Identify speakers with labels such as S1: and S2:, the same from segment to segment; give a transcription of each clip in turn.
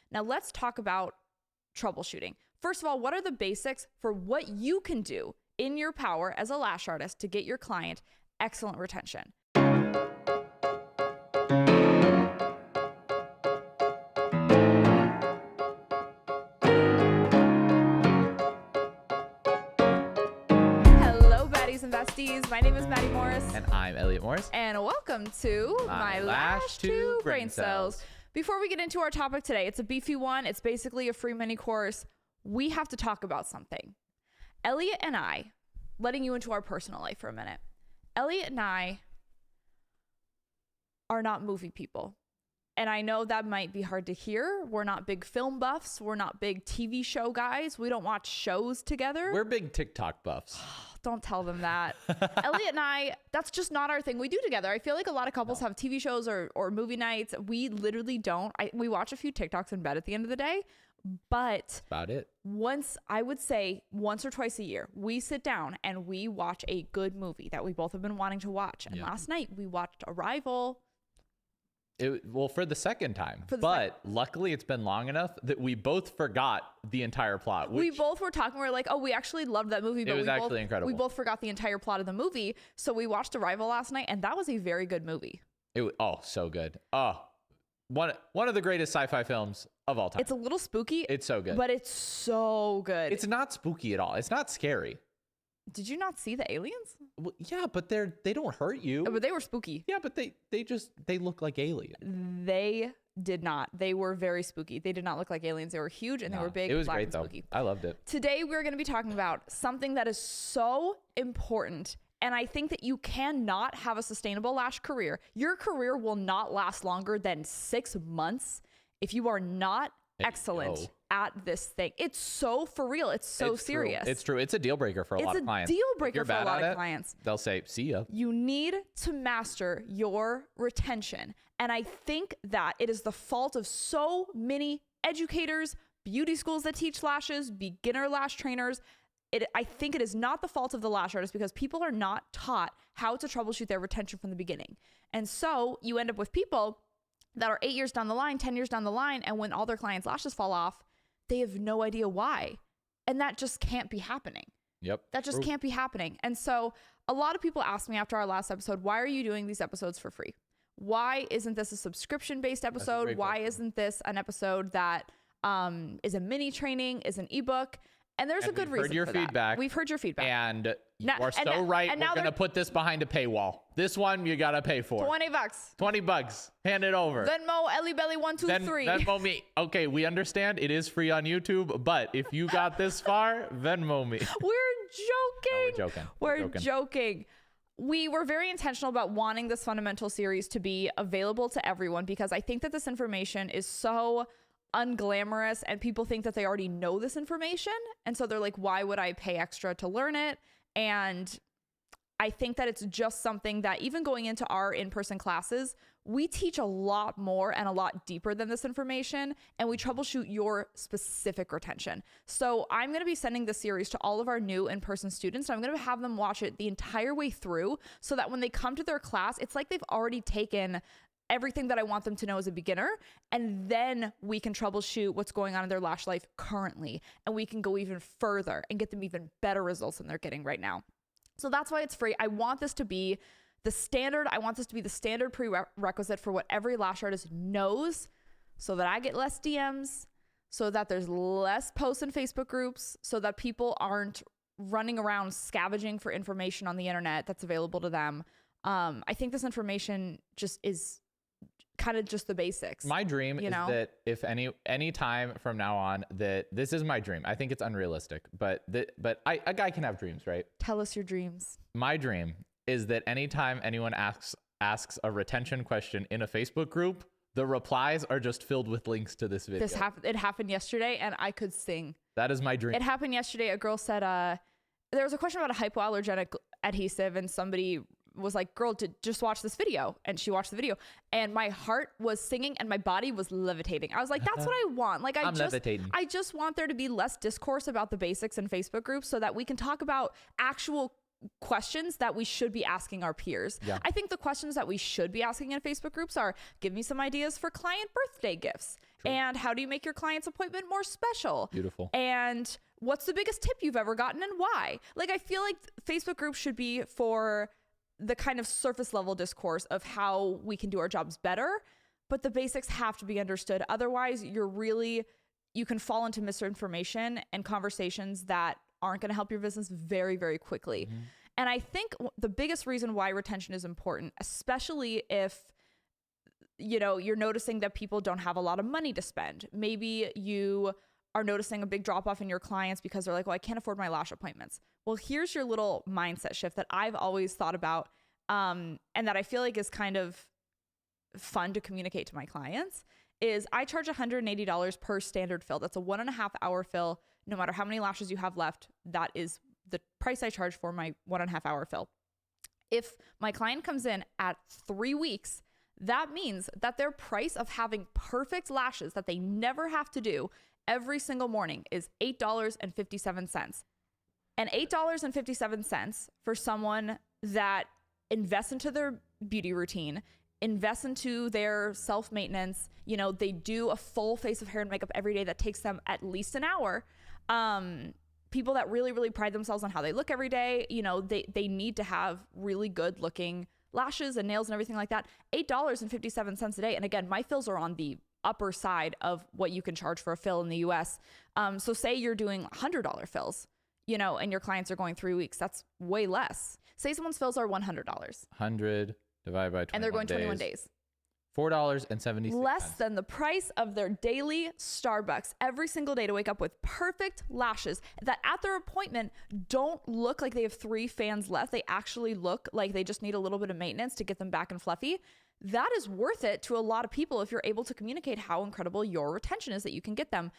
S1: Now let's talk about troubleshooting. First of all, what are the basics for what you can do in your power as a lash artist to get your client excellent retention? And besties, my name is Maddie Morris.
S2: And I'm Elliot Morris.
S1: And welcome to my Lash to Brain Cells. Before we get into our topic today, it's a beefy one. It's basically a free mini course. We have to talk about something. Elliot and I, letting you into our personal life for a minute. Elliot and I are not movie people. And I know that might be hard to hear. We're not big film buffs. We're not big TV show guys. We don't watch shows together.
S2: We're big TikTok buffs.
S1: Don't tell them that. Elliot and I, that's just not our thing we do together. I feel like a lot of couples have TV shows or movie nights. We literally don't. We watch a few TikToks in bed at the end of the day, but
S2: that's about it.
S1: I would say once or twice a year, we sit down and we watch a good movie that we both have been wanting to watch. And last night we watched Arrival.
S2: For the second time. Luckily it's been long enough that we both forgot the entire plot.
S1: We both were talking. We were like, oh, we actually loved that movie. But
S2: it was actually incredible.
S1: We both forgot the entire plot of the movie. So we watched Arrival last night, and that was a very good movie.
S2: So good. One of the greatest sci-fi films of all time.
S1: It's a little spooky.
S2: It's so good.
S1: But it's so good.
S2: It's not spooky at all. It's not scary.
S1: Did you not see the aliens?
S2: Well, yeah, but they don't hurt you.
S1: But they were spooky.
S2: Yeah, but they look like aliens.
S1: They did not. They were very spooky. They did not look like aliens. They were huge and they were big.
S2: It was
S1: black
S2: great
S1: and
S2: though.
S1: Spooky.
S2: I loved it.
S1: Today we're going to be talking about something that is so important. And I think that you cannot have a sustainable lash career. Your career will not last longer than 6 months if you are not excellent at this thing. It's so for real. It's so serious.
S2: It's true. It's a deal breaker for a lot of clients.
S1: It's a deal breaker for a lot of clients.
S2: They'll say, see ya.
S1: You need to master your retention. And I think that it is the fault of so many educators, beauty schools that teach lashes, beginner lash trainers. I think it is not the fault of the lash artist because people are not taught how to troubleshoot their retention from the beginning. And so you end up with people that are 8 years down the line, 10 years down the line, and when all their clients' lashes fall off, they have no idea why. And that just can't be happening.
S2: Yep.
S1: That just can't be happening. And so a lot of people ask me after our last episode, why are you doing these episodes for free? Why isn't this a subscription-based episode? Why isn't this an episode that is a mini training, is an ebook? And there's a good reason for that. We've heard your feedback.
S2: And you are so right. We're going to put this behind a paywall. This one you got to pay for. $20. $20. Hand it over.
S1: Venmo, EllieBelly123.
S2: Venmo me. Okay, we understand it is free on YouTube, but if you got this far, Venmo me.
S1: We're joking.
S2: No,
S1: we're joking. We were very intentional about wanting this fundamental series to be available to everyone because I think that this information is so unglamorous and people think that they already know this information. And so they're like, why would I pay extra to learn it? And I think that it's just something that even going into our in-person classes, we teach a lot more and a lot deeper than this information, and we troubleshoot your specific retention. So I'm going to be sending this series to all of our new in-person students, and I'm going to have them watch it the entire way through so that when they come to their class, it's like they've already taken everything that I want them to know as a beginner, and then we can troubleshoot what's going on in their lash life currently, and we can go even further and get them even better results than they're getting right now. So that's why it's free. I want this to be the standard. I want this to be the standard prerequisite for what every lash artist knows so that I get less DMs, so that there's less posts in Facebook groups, so that people aren't running around scavenging for information on the internet that's available to them. I think this information just is kind of just the basics.
S2: My dream is that if any time from now on, that this is my dream. I think it's unrealistic, but a guy can have dreams, right?
S1: Tell us your dreams.
S2: My dream is that anytime anyone asks a retention question in a Facebook group, the replies are just filled with links to this video.
S1: It happened yesterday and I could sing.
S2: That is my dream.
S1: It happened yesterday. A girl said, there was a question about a hypoallergenic adhesive and somebody was like, girl, just watch this video. And she watched the video and my heart was singing and my body was levitating. I was like, that's what I want. Like I just want there to be less discourse about the basics in Facebook groups so that we can talk about actual questions that we should be asking our peers. Yeah. I think the questions that we should be asking in Facebook groups are, give me some ideas for client birthday gifts.
S2: True.
S1: And how do you make your client's appointment more special?
S2: Beautiful.
S1: And what's the biggest tip you've ever gotten and why? Like, I feel like Facebook groups should be for the kind of surface level discourse of how we can do our jobs better, but the basics have to be understood. Otherwise, you can fall into misinformation and conversations that aren't going to help your business very, very quickly. Mm-hmm. And I think the biggest reason why retention is important, especially if, you're noticing that people don't have a lot of money to spend. Maybe you are noticing a big drop off in your clients because they're like, well, I can't afford my lash appointments. Well, here's your little mindset shift that I've always thought about, and that I feel like is kind of fun to communicate to my clients, is I charge $180 per standard fill. That's a 1.5 hour fill. No matter how many lashes you have left, that is the price I charge for my 1.5 hour fill. If my client comes in at 3 weeks, that means that their price of having perfect lashes that they never have to do every single morning is $8.57. And $8.57 for someone that invests into their beauty routine, invest into their self-maintenance, they do a full face of hair and makeup every day that takes them at least an hour. People that really, really pride themselves on how they look every day, they need to have really good looking lashes and nails and everything like that. $8.57 a day. And again, my fills are on the upper side of what you can charge for a fill in the US. So say you're doing $100 fills, and your clients are going 3 weeks, that's way less. Say someone's fills are $100.
S2: 100 divided by 21
S1: and they're going 21 days.
S2: $4.76.
S1: Less than the price of their daily Starbucks every single day to wake up with perfect lashes that at their appointment don't look like they have 3 fans left. They actually look like they just need a little bit of maintenance to get them back and fluffy. That is worth it to a lot of people if you're able to communicate how incredible your retention is that you can get them.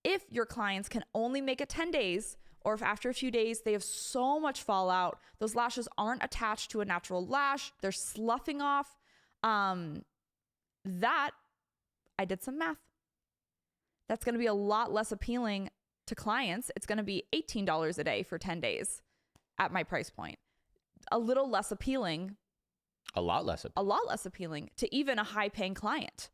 S1: If your clients can only make it 10 days, or if after a few days they have so much fallout, those lashes aren't attached to a natural lash, they're sloughing off, that I did some math. That's going to be a lot less appealing to clients. It's going to be $18 a day for 10 days at my price point. A little less appealing.
S2: A lot less appealing
S1: to even a high paying client.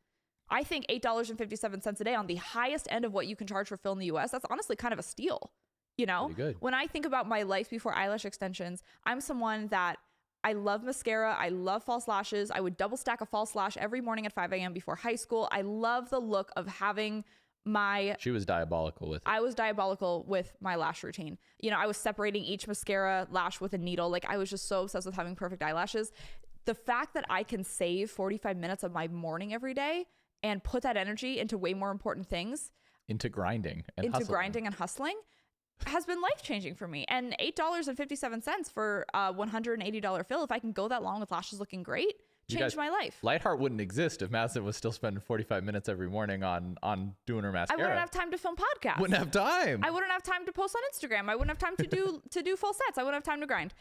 S1: I think $8.57 a day on the highest end of what you can charge for fill in the US, that's honestly kind of a steal.
S2: Pretty good.
S1: When I think about my life before eyelash extensions, I'm someone that I love mascara. I love false lashes. I would double stack a false lash every morning at 5 a.m. before high school. I love the look of having
S2: She was diabolical with it.
S1: I was diabolical with my lash routine. I was separating each mascara lash with a needle. Like, I was just so obsessed with having perfect eyelashes. The fact that I can save 45 minutes of my morning every day and put that energy into way more important things.
S2: Into grinding and
S1: hustling. Has been life-changing for me. And $8.57 for a $180 fill, if I can go that long with lashes looking great, changed my life.
S2: Lightheart wouldn't exist if Madison was still spending 45 minutes every morning on doing her mascara.
S1: I wouldn't have time to film podcasts.
S2: Wouldn't have time.
S1: I wouldn't have time to post on Instagram. I wouldn't have time to do full sets. I wouldn't have time to grind.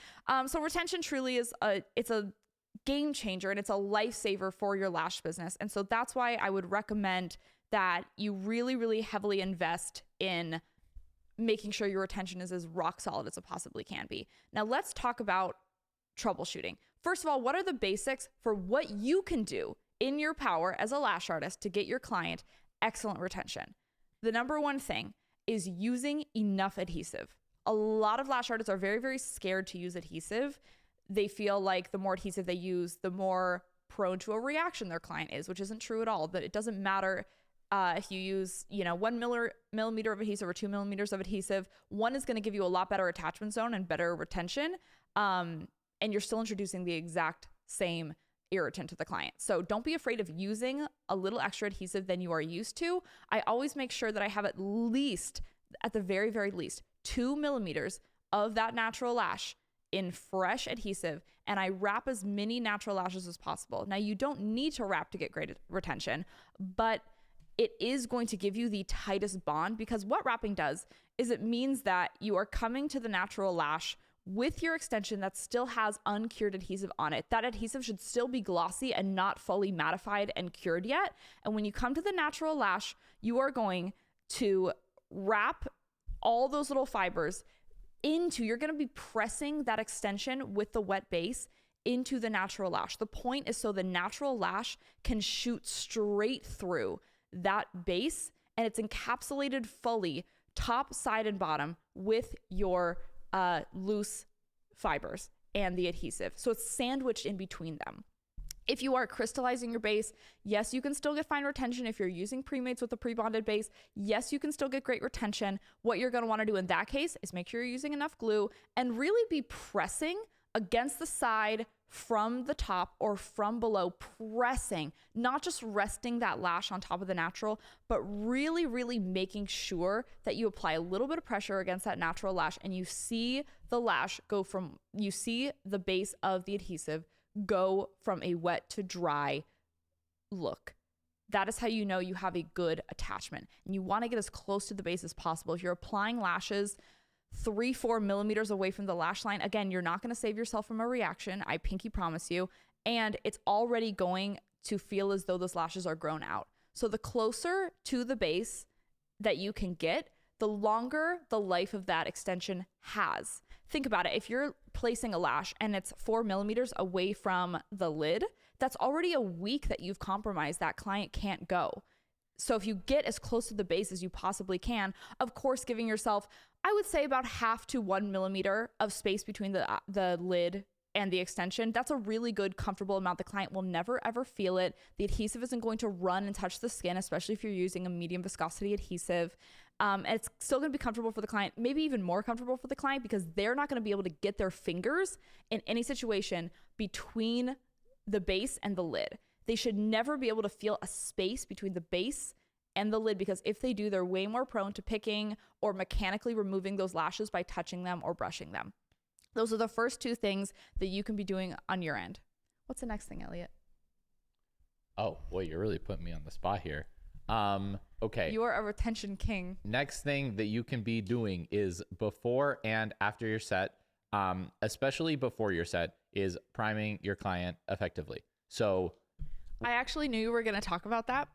S1: So retention truly is it's a game changer, and it's a lifesaver for your lash business. And so that's why I would recommend that you really, really heavily invest in making sure your retention is as rock solid as it possibly can be. Now let's talk about troubleshooting. First of all, what are the basics for what you can do in your power as a lash artist to get your client excellent retention? The number one thing is using enough adhesive. A lot of lash artists are very, very scared to use adhesive. They feel like the more adhesive they use, the more prone to a reaction their client is, which isn't true at all. But it doesn't matter if you use, 1 millimeter of adhesive or 2 millimeters of adhesive. One is going to give you a lot better attachment zone and better retention. And you're still introducing the exact same irritant to the client. So don't be afraid of using a little extra adhesive than you are used to. I always make sure that I have at the very, very least, 2 millimeters of that natural lash in fresh adhesive, and I wrap as many natural lashes as possible. Now, you don't need to wrap to get great retention, but it is going to give you the tightest bond, because what wrapping does is it means that you are coming to the natural lash with your extension that still has uncured adhesive on it. That adhesive should still be glossy and not fully mattified and cured yet. And when you come to the natural lash, you are going to wrap all those little fibers you're going to be pressing that extension with the wet base into the natural lash. The point is so the natural lash can shoot straight through that base, and it's encapsulated fully, top, side, and bottom, with your loose fibers and the adhesive. So it's sandwiched in between them. If you are crystallizing your base, yes, you can still get fine retention. If you're using pre-mates with a pre-bonded base, yes, you can still get great retention. What you're going to want to do in that case is make sure you're using enough glue and really be pressing against the side from the top or from below, pressing, not just resting that lash on top of the natural, but really, really making sure that you apply a little bit of pressure against that natural lash and you see the lash go from, you see the base of the adhesive go from a wet to dry look. That is how you know you have a good attachment. And you want to get as close to the base as possible. If you're applying lashes 3-4 millimeters away from the lash line, again, you're not going to save yourself from a reaction. I pinky promise you. And it's already going to feel as though those lashes are grown out. So the closer to the base that you can get, the longer the life of that extension has. Think about it. If you're placing a lash and it's 4 millimeters away from the lid, that's already a week that you've compromised. That client can't go. So if you get as close to the base as you possibly can, of course, giving yourself, I would say, about 0.5 to 1 millimeter of space between the lid and the extension, that's a really good, comfortable amount. The client will never, ever feel it. The adhesive isn't going to run and touch the skin, especially if you're using a medium viscosity adhesive. And it's still going to be comfortable for the client, maybe even more comfortable for the client, because they're not going to be able to get their fingers in any situation between the base and the lid. They should never be able to feel a space between the base and the lid, because if they do, they're way more prone to picking or mechanically removing those lashes by touching them or brushing them. Those are the first two things that you can be doing on your end. What's the next thing, Elliot?
S2: Oh, boy, you're really putting me on the spot here. Okay.
S1: You are a retention king.
S2: Next thing that you can be doing is before and after your set, especially before your set, is priming your client effectively. So
S1: I actually knew you were going to talk about that.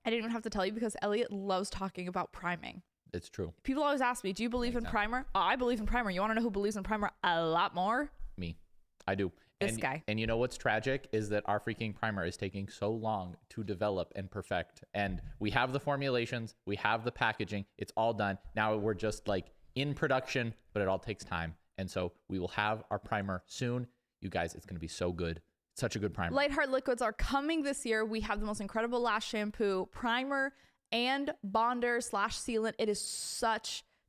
S1: I didn't even have to tell you because Elliot loves talking about priming.
S2: It's true.
S1: People always ask me, do you believe in primer? Oh, I believe in primer. You want to know who believes in primer a lot more?
S2: Me. I do.
S1: This guy.
S2: And you know what's tragic is that our freaking primer is taking so long to develop and perfect. And we have the formulations, we have the packaging, it's all done. Now we're just like in production, but it all takes time. And so we will have our primer soon. You guys, it's going to be so good. Such a good primer.
S1: Light Heart liquids are coming this year. We have the most incredible lash shampoo, primer, and bonder / sealant.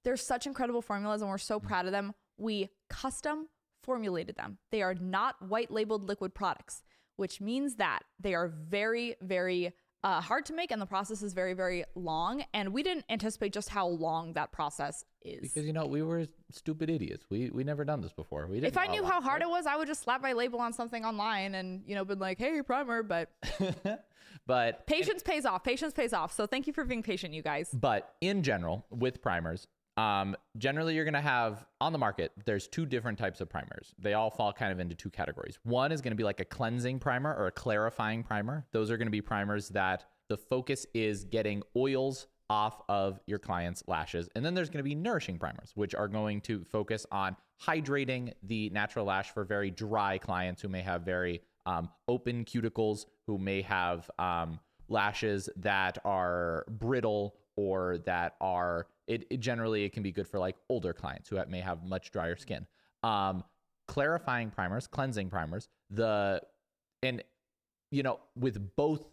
S1: They're such incredible formulas, and we're so proud of them. We custom formulated them. They are not white labeled liquid products, which means that they are very, very hard to make, and the process is very, very long. And we didn't anticipate just how long that process is.
S2: Because, you know, we were stupid idiots. We never done this before. We didn't.
S1: If I knew how hard it was, I would just slap my label on something online and, you know, been like, hey, primer, but
S2: but
S1: patience pays off. Patience pays off. So thank you for being patient, you guys.
S2: But in general, with primers, generally you're going to have on the market, there's two different types of primers. They all fall kind of into two categories. One is going to be like a cleansing primer or a clarifying primer. Those are going to be primers that the focus is getting oils off of your client's lashes. And then there's going to be nourishing primers, which are going to focus on hydrating the natural lash for very dry clients who may have very open cuticles, who may have lashes that are brittle or that are, generally it can be good for like older clients who may have much drier skin. Clarifying primers, cleansing primers, and you know, with both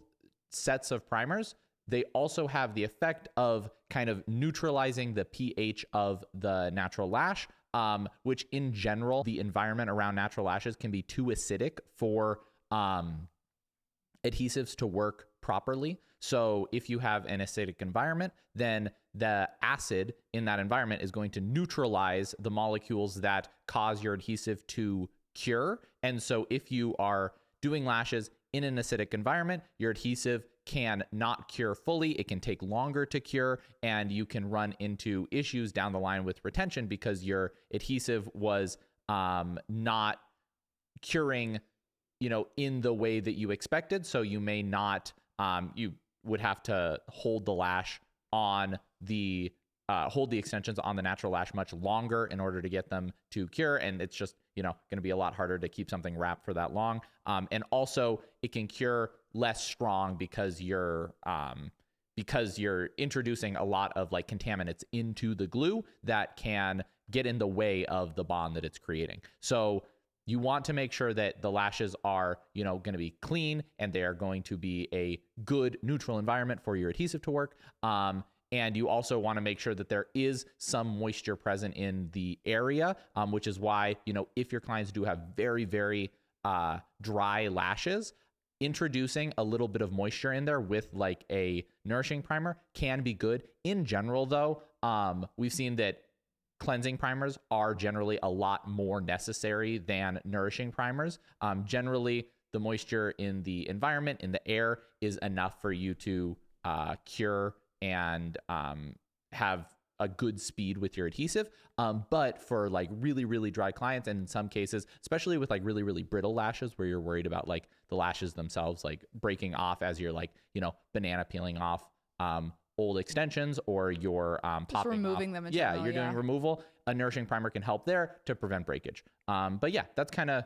S2: sets of primers, they also have the effect of kind of neutralizing the pH of the natural lash, which in general, the environment around natural lashes can be too acidic for adhesives to work properly. So if you have an acidic environment, then the acid in that environment is going to neutralize the molecules that cause your adhesive to cure. And so if you are doing lashes in an acidic environment, your adhesive can not cure fully. It can take longer to cure, and you can run into issues down the line with retention because your adhesive was not curing, you know, in the way that you expected. So you may not, you would have to hold the lash on the, hold the extensions on the natural lash much longer in order to get them to cure. And it's just, you know, going to be a lot harder to keep something wrapped for that long. And also it can cure less strong because because you're introducing a lot of like contaminants into the glue that can get in the way of the bond that it's creating. So you want to make sure that the lashes are, going to be clean and they are going to be a good neutral environment for your adhesive to work. And you also want to make sure that there is some moisture present in the area, which is why, if your clients do have very, very dry lashes, introducing a little bit of moisture in there with like a nourishing primer can be good. In general, though, we've seen that cleansing primers are generally a lot more necessary than nourishing primers. Generally, the moisture in the environment, in the air, is enough for you to cure and have a good speed with your adhesive. But for like really, really dry clients, and in some cases, especially with like really, really brittle lashes where you're worried about like the lashes themselves like breaking off as you're like, banana peeling off old extensions, or you're
S1: Just
S2: popping
S1: removing
S2: off.
S1: them in
S2: Yeah,
S1: general,
S2: you're doing removal. A nourishing primer can help there to prevent breakage. But yeah, that's kind of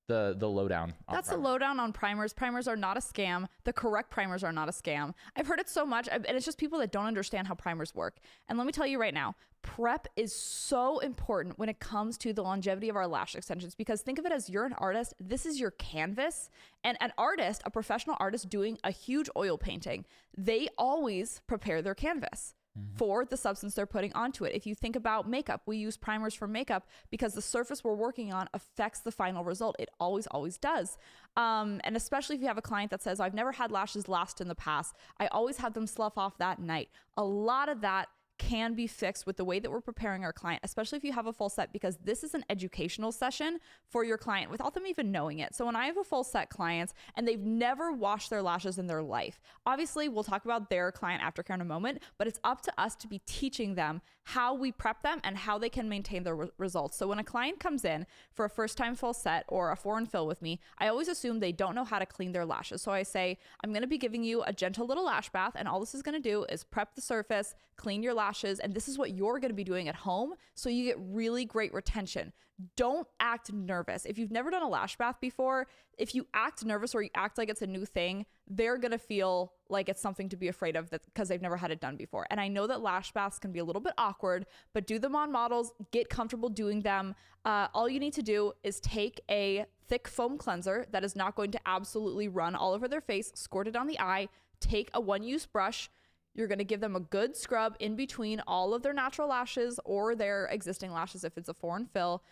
S2: the lowdown.
S1: That's the lowdown on primers. Primers are not a scam. The correct primers are not a scam. I've heard it so much, and it's just people that don't understand how primers work. And let me tell you right now, prep is so important when it comes to the longevity of our lash extensions, because think of it as you're an artist. This is your canvas. And an artist, a professional artist doing a huge oil painting, they always prepare their canvas for the substance they're putting onto it. If you think about makeup, we use primers for makeup because the surface we're working on affects the final result. It always, always does. And especially if you have a client that says, I've never had lashes last in the past, I always have them slough off that night. A lot of that can be fixed with the way that we're preparing our client, especially if you have a full set, because this is an educational session for your client without them even knowing it. So when I have a full set clients and they've never washed their lashes in their life, obviously we'll talk about their client aftercare in a moment, but it's up to us to be teaching them how we prep them and how they can maintain their results. So when a client comes in for a first time full set or a foreign fill with me, I always assume they don't know how to clean their lashes. So I say, I'm going to be giving you a gentle little lash bath, and all this is going to do is prep the surface, clean your lashes, and this is what you're going to be doing at home so you get really great retention. Don't act nervous. If you've never done a lash bath before, if you act nervous or you act like it's a new thing, they're going to feel like it's something to be afraid of because they've never had it done before. And I know that lash baths can be a little bit awkward, but do them on models, get comfortable doing them. All you need to do is take a thick foam cleanser that is not going to absolutely run all over their face, squirt it on the eye, take a one-use brush. You're going to give them a good scrub in between all of their natural lashes or their existing lashes if it's a foreign fill.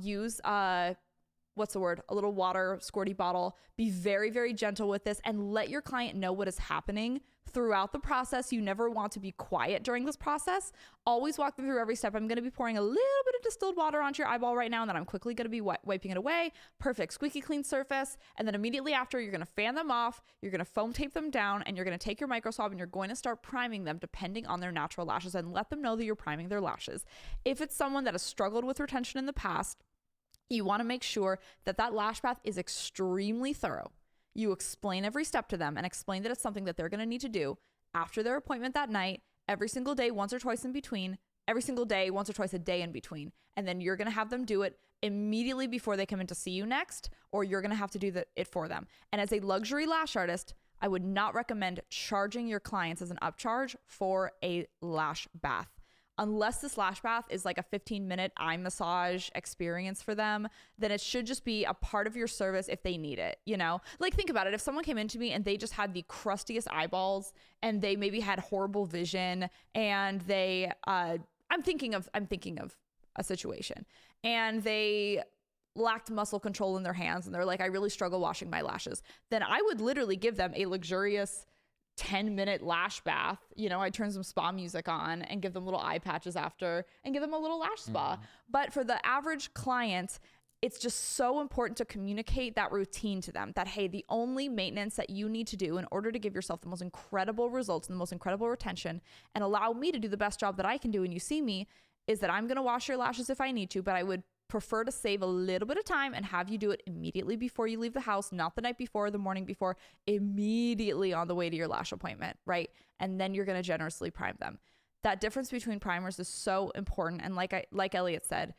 S1: Use, a little water squirty bottle. Be very, very gentle with this and let your client know what is happening throughout the process. You never want to be quiet during this process. Always walk them through every step. I'm going to be pouring a little bit of distilled water onto your eyeball right now, and then I'm quickly going to be wiping it away. Perfect, squeaky clean surface. And then immediately after, you're going to fan them off, you're going to foam tape them down, and you're going to take your micro swab and you're going to start priming them depending on their natural lashes, and let them know that you're priming their lashes. If it's someone that has struggled with retention in the past, you want to make sure that that lash bath is extremely thorough. You explain every step to them and explain that it's something that they're going to need to do after their appointment that night, every single day, once or twice in between, every single day, once or twice a day in between. And then you're going to have them do it immediately before they come in to see you next, or you're going to have to do it for them. And as a luxury lash artist, I would not recommend charging your clients as an upcharge for a lash bath. Unless this lash bath is like a 15-minute eye massage experience for them, then it should just be a part of your service if they need it, Like, think about it. If someone came into me and they just had the crustiest eyeballs and they maybe had horrible vision and they, I'm thinking of a situation, and they lacked muscle control in their hands and they're like, I really struggle washing my lashes, then I would literally give them a luxurious 10-minute lash bath. I turn some spa music on and give them little eye patches after and give them a little lash spa. But for the average client, it's just so important to communicate that routine to them, that, hey, the only maintenance that you need to do in order to give yourself the most incredible results and the most incredible retention and allow me to do the best job that I can do when you see me is that I'm going to wash your lashes if I need to, but I would prefer to save a little bit of time and have you do it immediately before you leave the house, not the night before or the morning before, immediately on the way to your lash appointment, right? And then you're going to generously prime them. That difference between primers is so important. And like Elliot said,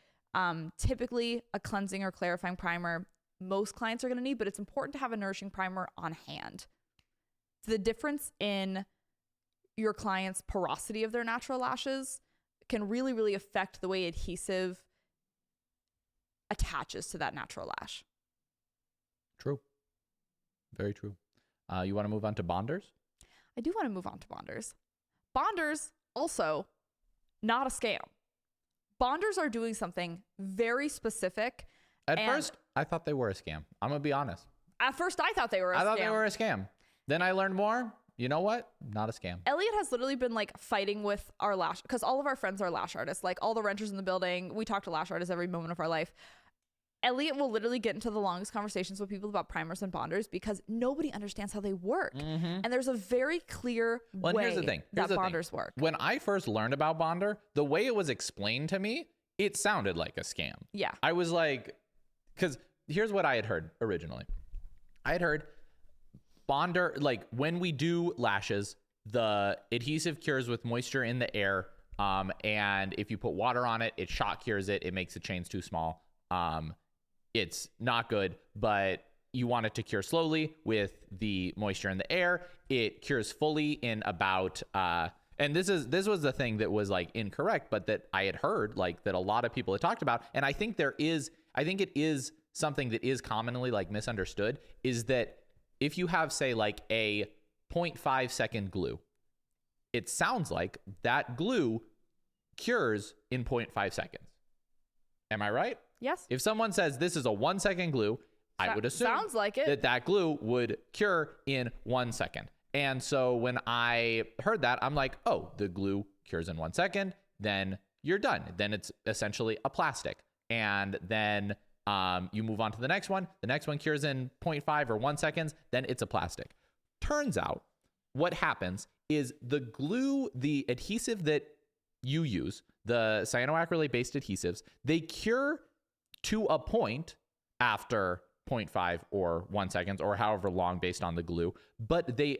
S1: typically a cleansing or clarifying primer, most clients are going to need, but it's important to have a nourishing primer on hand. The difference in your client's porosity of their natural lashes can really, really affect the way adhesive attaches to that natural lash.
S2: True. Very true. You want to move on to bonders?
S1: I do want to move on to bonders. Bonders, also, not a scam. Bonders are doing something very specific.
S2: At first, I thought they were a scam. I'm going to be honest.
S1: At first, I thought they were a scam.
S2: I thought they were a scam. Then I learned more. You know what? Not a scam.
S1: Elliot has literally been like fighting with our lash, because all of our friends are lash artists. Like all the renters in the building, we talk to lash artists every moment of our life. Elliot will literally get into the longest conversations with people about primers and bonders because nobody understands how they work. And there's a very clear way
S2: here's the thing.
S1: that bonders work.
S2: When I first learned about bonder, the way it was explained to me, it sounded like a scam.
S1: Yeah.
S2: I was like, because here's what I had heard originally. I had heard bonder, like when we do lashes, the adhesive cures with moisture in the air. And if you put water on it, it shock cures it. It makes the chains too small. It's not good, but you want it to cure slowly with the moisture in the air. It cures fully in about, and this was the thing that was like incorrect, but that I had heard like that a lot of people had talked about. And I think it is something that is commonly like misunderstood, is that if you have, say, like a 0.5 second glue, it sounds like that glue cures in 0.5 seconds. Am I right?
S1: Yes.
S2: If someone says this is a 1 second glue, I would assume
S1: sounds like it.
S2: that glue would cure in 1 second. And so when I heard that, I'm like, oh, the glue cures in 1 second, then you're done. Then it's essentially a plastic. And then you move on to the next one. The next one cures in 0.5 or 1 seconds, then it's a plastic. Turns out what happens is the glue, the adhesive that you use, the cyanoacrylate-based adhesives, they cure to a point after 0.5 or 1 seconds or however long based on the glue, but they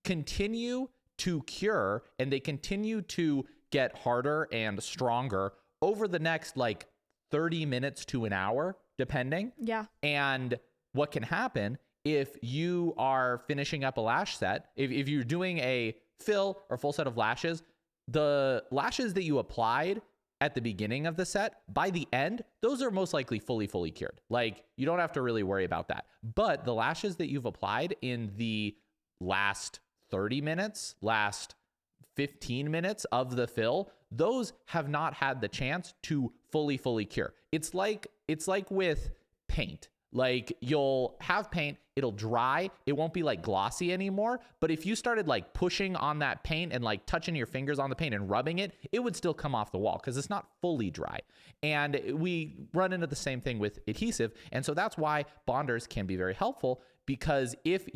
S2: continue to cure and they continue to get harder and stronger over the next like 30 minutes to an hour, depending.
S1: Yeah.
S2: And what can happen if you are finishing up a lash set, if you're doing a fill or full set of lashes, the lashes that you applied at the beginning of the set, by the end, those are most likely fully cured. Like you don't have to really worry about that. But the lashes that you've applied in the last 30 minutes, last 15 minutes of the fill, those have not had the chance to fully cure. It's like with paint. Like you'll have paint, it'll dry, it won't be like glossy anymore. But if you started like pushing on that paint and like touching your fingers on the paint and rubbing it, it would still come off the wall because it's not fully dry. And we run into the same thing with adhesive. And so that's why bonders can be very helpful, because if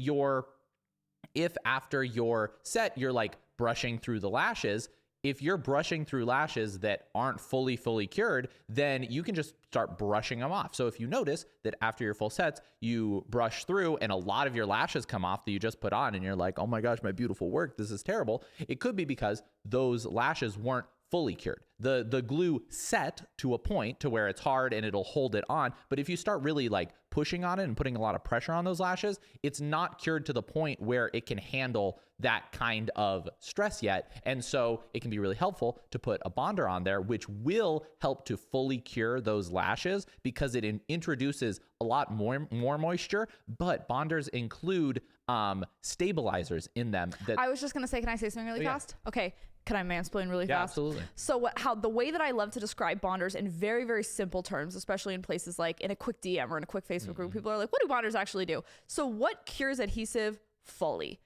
S2: after your set, you're like brushing through the lashes, if you're brushing through lashes that aren't fully cured, then you can just start brushing them off. So if you notice that after your full sets, you brush through and a lot of your lashes come off that you just put on and you're like, oh my gosh, my beautiful work, this is terrible. It could be because those lashes weren't fully cured. The glue set to a point to where it's hard and it'll hold it on. But if you start really like pushing on it and putting a lot of pressure on those lashes, it's not cured to the point where it can handle that kind of stress yet. And so it can be really helpful to put a bonder on there, which will help to fully cure those lashes because it introduces a lot more moisture. But bonders include stabilizers in them. That
S1: I was just going to say, can I say something really fast? Okay. Can I mansplain really fast?
S2: Absolutely.
S1: So the way that I love to describe bonders in very, very simple terms, especially in places like in a quick DM or in a quick Facebook group, people are like, what do bonders actually do? So what cures adhesive fully?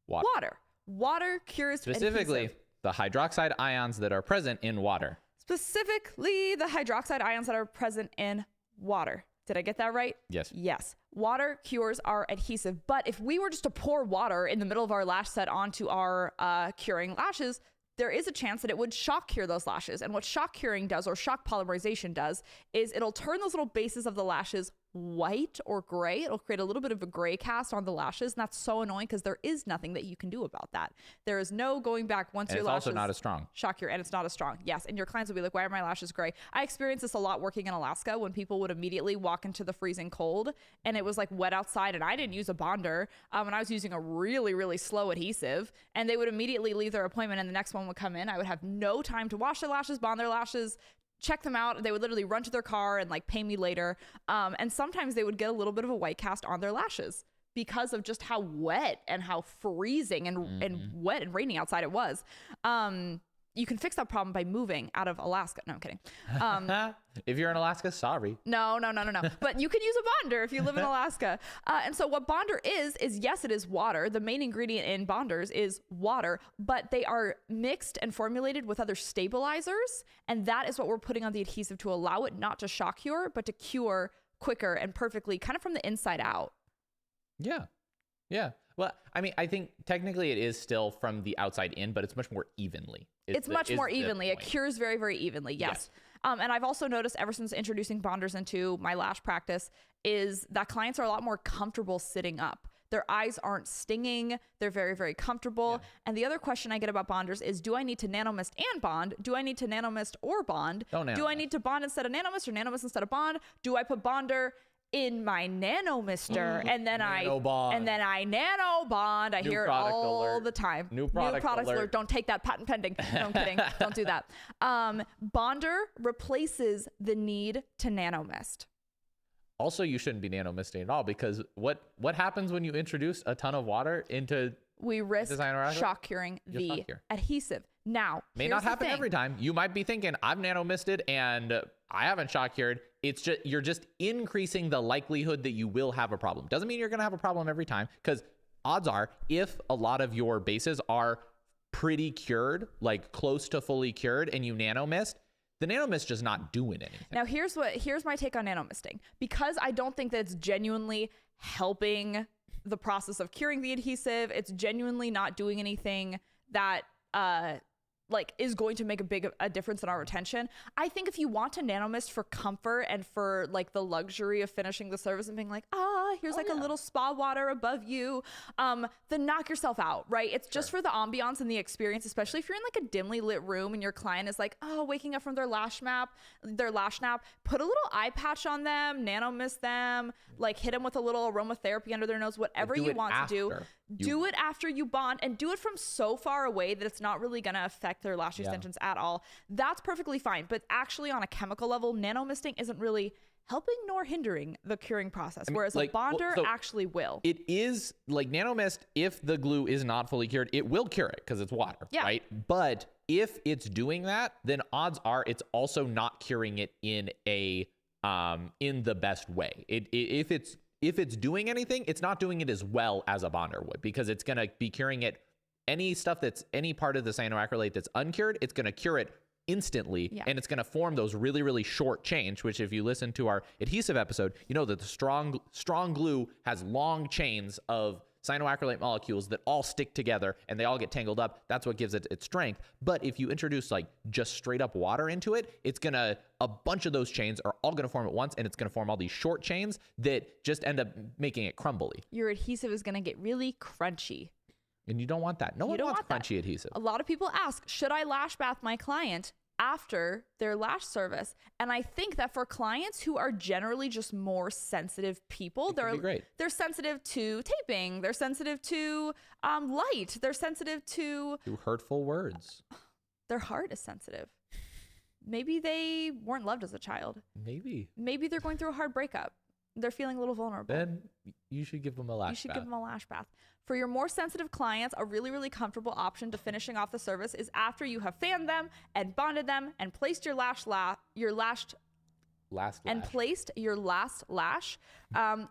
S1: Water. Water cures
S2: specifically
S1: adhesive.
S2: The hydroxide ions that are present in water.
S1: Specifically the hydroxide ions that are present in water. Did I get that right?
S2: Yes.
S1: Yes. Water cures our adhesive. But if we were just to pour water in the middle of our lash set onto our curing lashes, there is a chance that it would shock cure those lashes. And what shock curing does, or shock polymerization does, is it'll turn those little bases of the lashes white or gray. It'll create a little bit of a gray cast on the lashes. And that's so annoying because there is nothing that you can do about that. There is no going back once
S2: And
S1: your
S2: it's
S1: lashes
S2: also not as strong.
S1: shock your, and it's not as strong. Yes. And your clients will be like, why are my lashes gray? I experienced this a lot working in Alaska when people would immediately walk into the freezing cold and it was like wet outside and I didn't use a bonder. And I was using a really, really slow adhesive and they would immediately leave their appointment and the next one would come in. I would have no time to wash their lashes, bond their lashes, check them out. They would literally run to their car and like pay me later. And sometimes they would get a little bit of a white cast on their lashes because of just how wet and how freezing and wet and rainy outside it was. You can fix that problem by moving out of Alaska. No, I'm kidding.
S2: If you're in Alaska, sorry.
S1: No. But you can use a bonder if you live in Alaska. And so what bonder is yes, it is water. The main ingredient in bonders is water, but they are mixed and formulated with other stabilizers. And that is what we're putting on the adhesive to allow it not to shock cure, but to cure quicker and perfectly, kind of from the inside out.
S2: Yeah. Well, I mean, I think technically it is still from the outside in, but it's much more evenly.
S1: It's much more evenly. It cures very, very evenly. Yes. And I've also noticed ever since introducing bonders into my lash practice is that clients are a lot more comfortable sitting up. Their eyes aren't stinging. They're very, very comfortable. Yeah. And the other question I get about bonders is, do I need to nanomist and bond? Do I need to nanomist or bond? Do I need to bond instead of nanomist or nanomist instead of bond? Do I put bonder in my nanomister and then I nano bond? I hear it all the time. New product alert. Don't take that, patent pending. No, I'm kidding. Don't do that. Bonder replaces the need to nanomist.
S2: Also, you shouldn't be nanomisting at all because what happens when you introduce a ton of water into
S1: we risk shock curing the adhesive. Now,
S2: may not happen every time. You might be thinking, I've nanomisted and I haven't shock cured. It's just, you're just increasing the likelihood that you will have a problem. Doesn't mean you're going to have a problem every time, because odds are, if a lot of your bases are pretty cured, like close to fully cured, and you nanomist, the nanomist just not doing anything.
S1: Now, here's my take on nanomisting. Because I don't think that it's genuinely helping the process of curing the adhesive, it's genuinely not doing anything that like is going to make a difference in our retention. I think if you want to nanomist for comfort and for like the luxury of finishing the service and being like, here's a little spa water above you, then knock yourself out, right? It's just for the ambiance and the experience, especially if you're in like a dimly lit room and your client is like, waking up from their lash nap, put a little eye patch on them, nanomist them, like hit them with a little aromatherapy under their nose, whatever you want to do. Do it after you bond, and do it from so far away that it's not really going to affect their lash extensions at all. That's perfectly fine. But actually on a chemical level, nanomisting isn't really helping nor hindering the curing process, whereas a bonder actually will.
S2: It is like nanomist, if the glue is not fully cured, it will cure it because it's water, right? But if it's doing that, then odds are it's also not curing it in the best way. If it's doing anything, it's not doing it as well as a bonder would, because it's going to be curing it. Any stuff that's any part of the cyanoacrylate that's uncured, it's going to cure it instantly, and it's going to form those really, really short chains, which if you listen to our adhesive episode, you know that the strong glue has long chains of cyanoacrylate molecules that all stick together and they all get tangled up. That's what gives it its strength. But if you introduce like just straight up water into it, a bunch of those chains are all going to form at once, and it's going to form all these short chains that just end up making it crumbly.
S1: Your adhesive is going to get really crunchy.
S2: And you don't want that. No one wants crunchy adhesive.
S1: A lot of people ask, should I lash bath my client after their lash service? And I think that for clients who are generally just more sensitive people, they're sensitive to taping, they're sensitive to light, they're sensitive to
S2: hurtful words.
S1: Their heart is sensitive. Maybe they weren't loved as a child. Maybe they're going through a hard breakup. They're feeling a little vulnerable.
S2: Then you should give them a lash bath.
S1: Give them a lash bath. For your more sensitive clients, a really, really comfortable option to finishing off the service is after you have fanned them and bonded them and placed your last lash.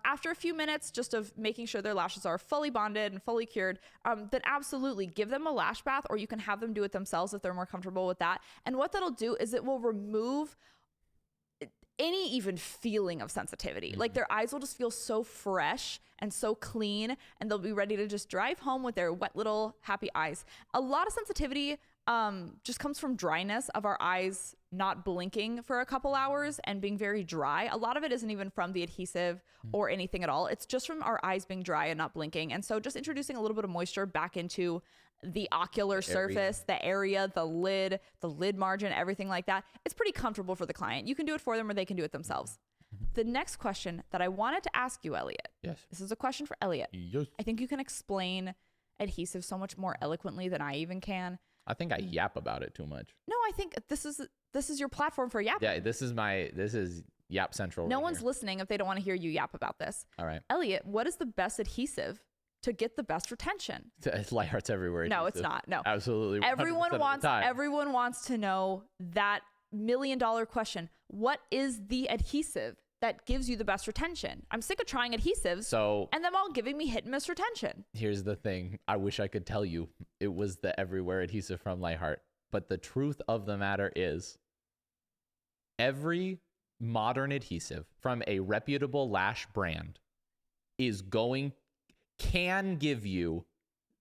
S1: After a few minutes just of making sure their lashes are fully bonded and fully cured, then absolutely give them a lash bath, or you can have them do it themselves if they're more comfortable with that. And what that'll do is it will remove any even feeling of sensitivity. Like their eyes will just feel so fresh and so clean, and they'll be ready to just drive home with their wet little happy eyes. A lot of sensitivity just comes from dryness of our eyes not blinking for a couple hours and being very dry. A lot of it isn't even from the adhesive or anything at all. It's just from our eyes being dry and not blinking. And so just introducing a little bit of moisture back into the ocular surface, the area, the lid margin, everything like that. It's pretty comfortable for the client. You can do it for them or they can do it themselves. The next question that I wanted to ask you, Elliot.
S2: Yes.
S1: This is a question for Elliot.
S2: Yes.
S1: I think you can explain adhesive so much more eloquently than I even can.
S2: I think I yap about it too much.
S1: No, I think this is your platform for yapping.
S2: Yeah, this is Yap Central.
S1: No
S2: right
S1: one's
S2: here.
S1: listening if they don't want to hear you yap about this.
S2: All right.
S1: Elliot, what is the best adhesive to get the best retention?
S2: It's light hearts everywhere.
S1: No, it's not. No.
S2: Absolutely.
S1: Everyone
S2: 100% of the
S1: wants
S2: time.
S1: everyone wants to know that $1 million question. What is the adhesive that gives you the best retention? I'm sick of trying adhesives and them all giving me hit and miss retention.
S2: Here's the thing. I wish I could tell you it was the everywhere adhesive from Lightheart. But the truth of the matter is every modern adhesive from a reputable Lash brand can give you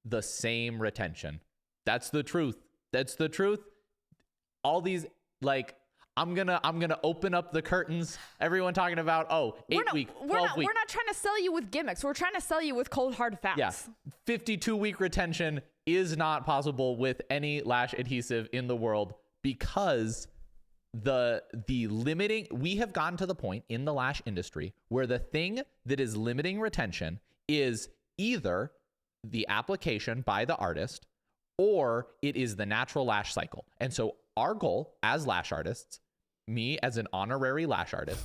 S2: the same retention. That's the truth. That's the truth. All these, like, I'm gonna open up the curtains. Everyone talking about 8 week, 12 week.
S1: We're not trying to sell you with gimmicks. We're trying to sell you with cold hard facts.
S2: Yeah, 52-week retention is not possible with any lash adhesive in the world because the limiting. We have gotten to the point in the lash industry where the thing that is limiting retention is either the application by the artist or it is the natural lash cycle. And so our goal as lash artists, me as an honorary lash artist,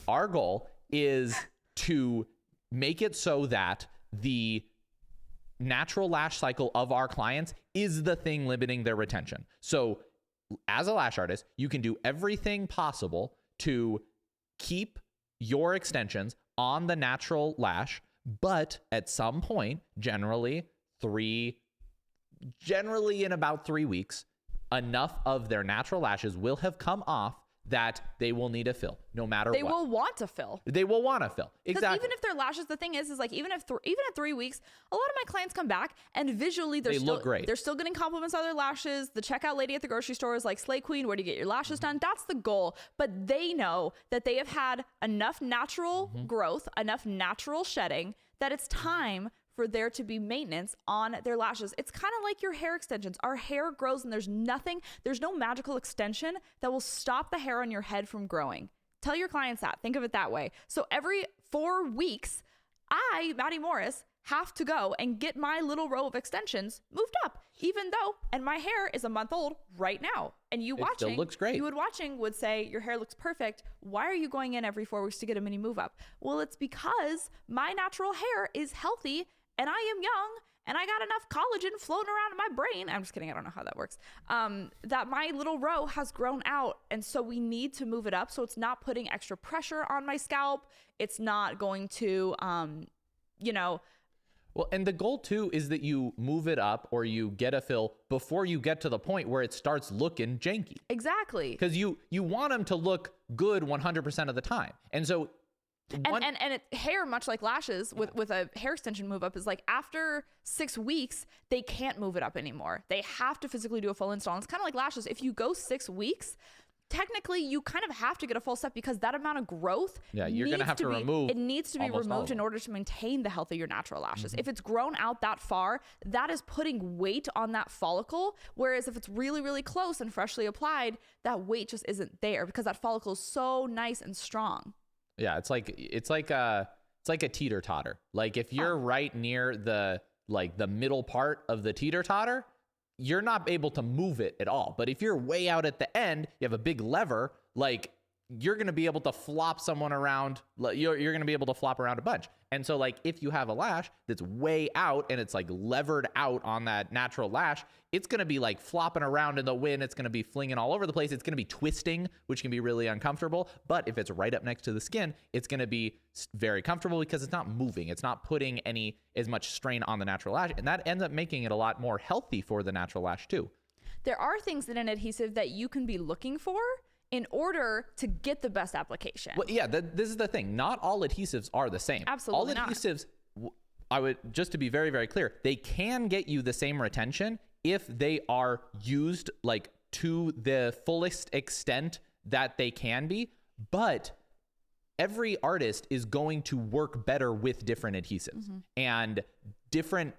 S2: our goal is to make it so that the natural lash cycle of our clients is the thing limiting their retention. So as a lash artist, you can do everything possible to keep your extensions on the natural lash, but at some point, generally in about 3 weeks, enough of their natural lashes will have come off that they will need a fill, no matter what.
S1: They will want to fill.
S2: They will want to fill. Exactly.
S1: Even if their lashes, the thing is like even at 3 weeks, a lot of my clients come back and visually they look great. They're still getting compliments on their lashes. The checkout lady at the grocery store is like, "Slay Queen, where do you get your lashes done?" That's the goal. But they know that they have had enough natural growth, enough natural shedding that it's time for there to be maintenance on their lashes. It's kind of like your hair extensions. Our hair grows and there's no magical extension that will stop the hair on your head from growing. Tell your clients that. Think of it that way. So every 4 weeks, I, Maddie Morris, have to go and get my little row of extensions moved up, even though, and my hair is a month old right now. And you watching,
S2: still looks great.
S1: would say, your hair looks perfect. Why are you going in every 4 weeks to get a mini move up? Well, it's because my natural hair is healthy and I am young and I got enough collagen floating around in my brain. I'm just kidding. I don't know how that works. That my little row has grown out. And so we need to move it up. So it's not putting extra pressure on my scalp. It's not going to,
S2: Well, and the goal too is that you move it up or you get a fill before you get to the point where it starts looking janky.
S1: Exactly.
S2: Because you want them to look good 100% of the time. And so
S1: hair, much like lashes with a hair extension move up, is like after 6 weeks, they can't move it up anymore. They have to physically do a full install. And it's kind of like lashes. If you go 6 weeks, technically you kind of have to get a full set because that amount of growth,
S2: you're going to have to remove.
S1: It needs to be removed in order to maintain the health of your natural lashes. If it's grown out that far, that is putting weight on that follicle. Whereas if it's really, really close and freshly applied, that weight just isn't there because that follicle is so nice and strong.
S2: Yeah, it's like a teeter-totter. Like if you're right near the middle part of the teeter-totter, you're not able to move it at all. But if you're way out at the end, you have a big lever, like you're going to be able to flop someone around. You're going to be able to flop around a bunch. And so like if you have a lash that's way out and it's like levered out on that natural lash, it's going to be like flopping around in the wind. It's going to be flinging all over the place. It's going to be twisting, which can be really uncomfortable. But if it's right up next to the skin, it's going to be very comfortable because it's not moving. It's not putting as much strain on the natural lash. And that ends up making it a lot more healthy for the natural lash too.
S1: There are things in an adhesive that you can be looking for in order to get the best application.
S2: Well, yeah, this is the thing. Not all adhesives are the same.
S1: Absolutely
S2: all adhesives, I would, just to be very, very clear, they can get you the same retention if they are used like to the fullest extent that they can be, but every artist is going to work better with different adhesives, and different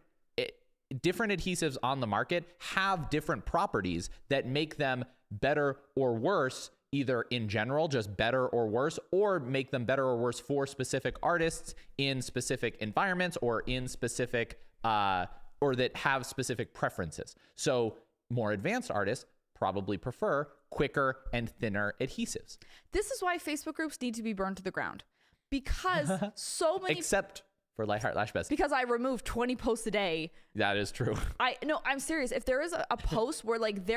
S2: adhesives on the market have different properties that make them better or worse, either in general, just better or worse, or make them better or worse for specific artists in specific environments or in specific, or that have specific preferences. So more advanced artists probably prefer quicker and thinner adhesives.
S1: This is why Facebook groups need to be burned to the ground, because so many,
S2: except for Lightheart Lash Best.
S1: because I remove 20 posts a day.
S2: That is true.
S1: I'm serious. If there is a post where like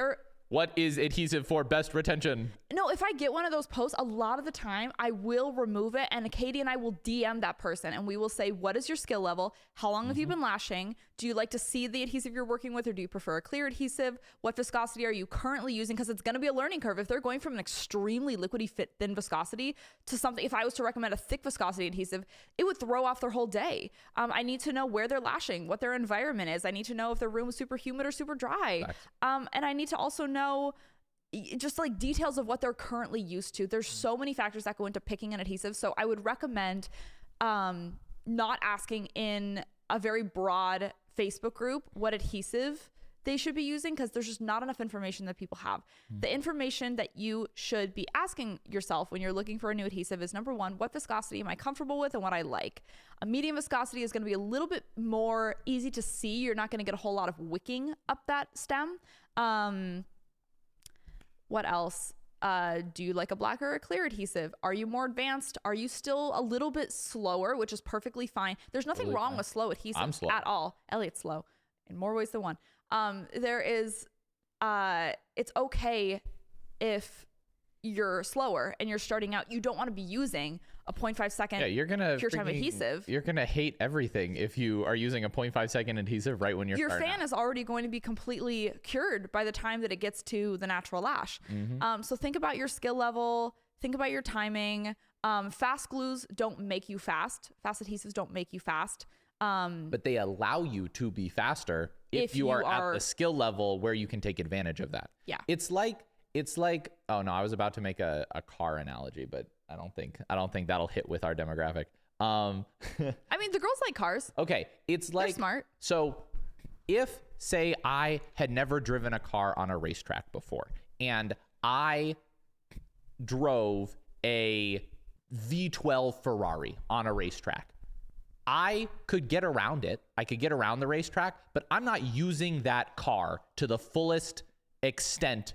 S2: what is adhesive for best retention?
S1: No, if I get one of those posts, a lot of the time I will remove it, and Katie and I will DM that person and we will say, what is your skill level? How long have you been lashing? Do you like to see the adhesive you're working with, or do you prefer a clear adhesive? What viscosity are you currently using? Because it's going to be a learning curve. If they're going from an extremely liquidy thin viscosity to something, if I was to recommend a thick viscosity adhesive, it would throw off their whole day. I need to know where they're lashing, what their environment is. I need to know if their room is super humid or super dry. And I need to also know just like details of what they're currently used to. There's so many factors that go into picking an adhesive. So I would recommend not asking in a very broad Facebook group what adhesive they should be using, because there's just not enough information that people have. The information that you should be asking yourself when you're looking for a new adhesive is, number one, what viscosity am I comfortable with and what I like? A medium viscosity is going to be a little bit more easy to see. You're not going to get a whole lot of wicking up that stem. What else? Do you like a black or a clear adhesive? Are you more advanced? Are you still a little bit slower, which is perfectly fine. There's nothing wrong with slow adhesives at all. Elliot's slow in more ways than one. It's okay if you're slower and you're starting out. You don't want to be using a 0.5 second pure time adhesive.
S2: You're going to hate everything if you are using a 0.5 second adhesive right when you're
S1: your
S2: starting
S1: fan
S2: out.
S1: Is already going to be completely cured by the time that it gets to the natural lash. So think about your skill level, think about your timing. Fast glues don't make you fast. Fast adhesives don't make you fast.
S2: But they allow you to be faster if you are at the skill level where you can take advantage of that.
S1: Yeah.
S2: It's like, oh no, I was about to make a car analogy, but I don't think that'll hit with our demographic.
S1: I mean, the girls like cars.
S2: Okay. It's like,
S1: they're smart.
S2: So if, say, I had never driven a car on a racetrack before, and I drove a V12 Ferrari on a racetrack, I could get around it. I could get around the racetrack, but I'm not using that car to the fullest extent,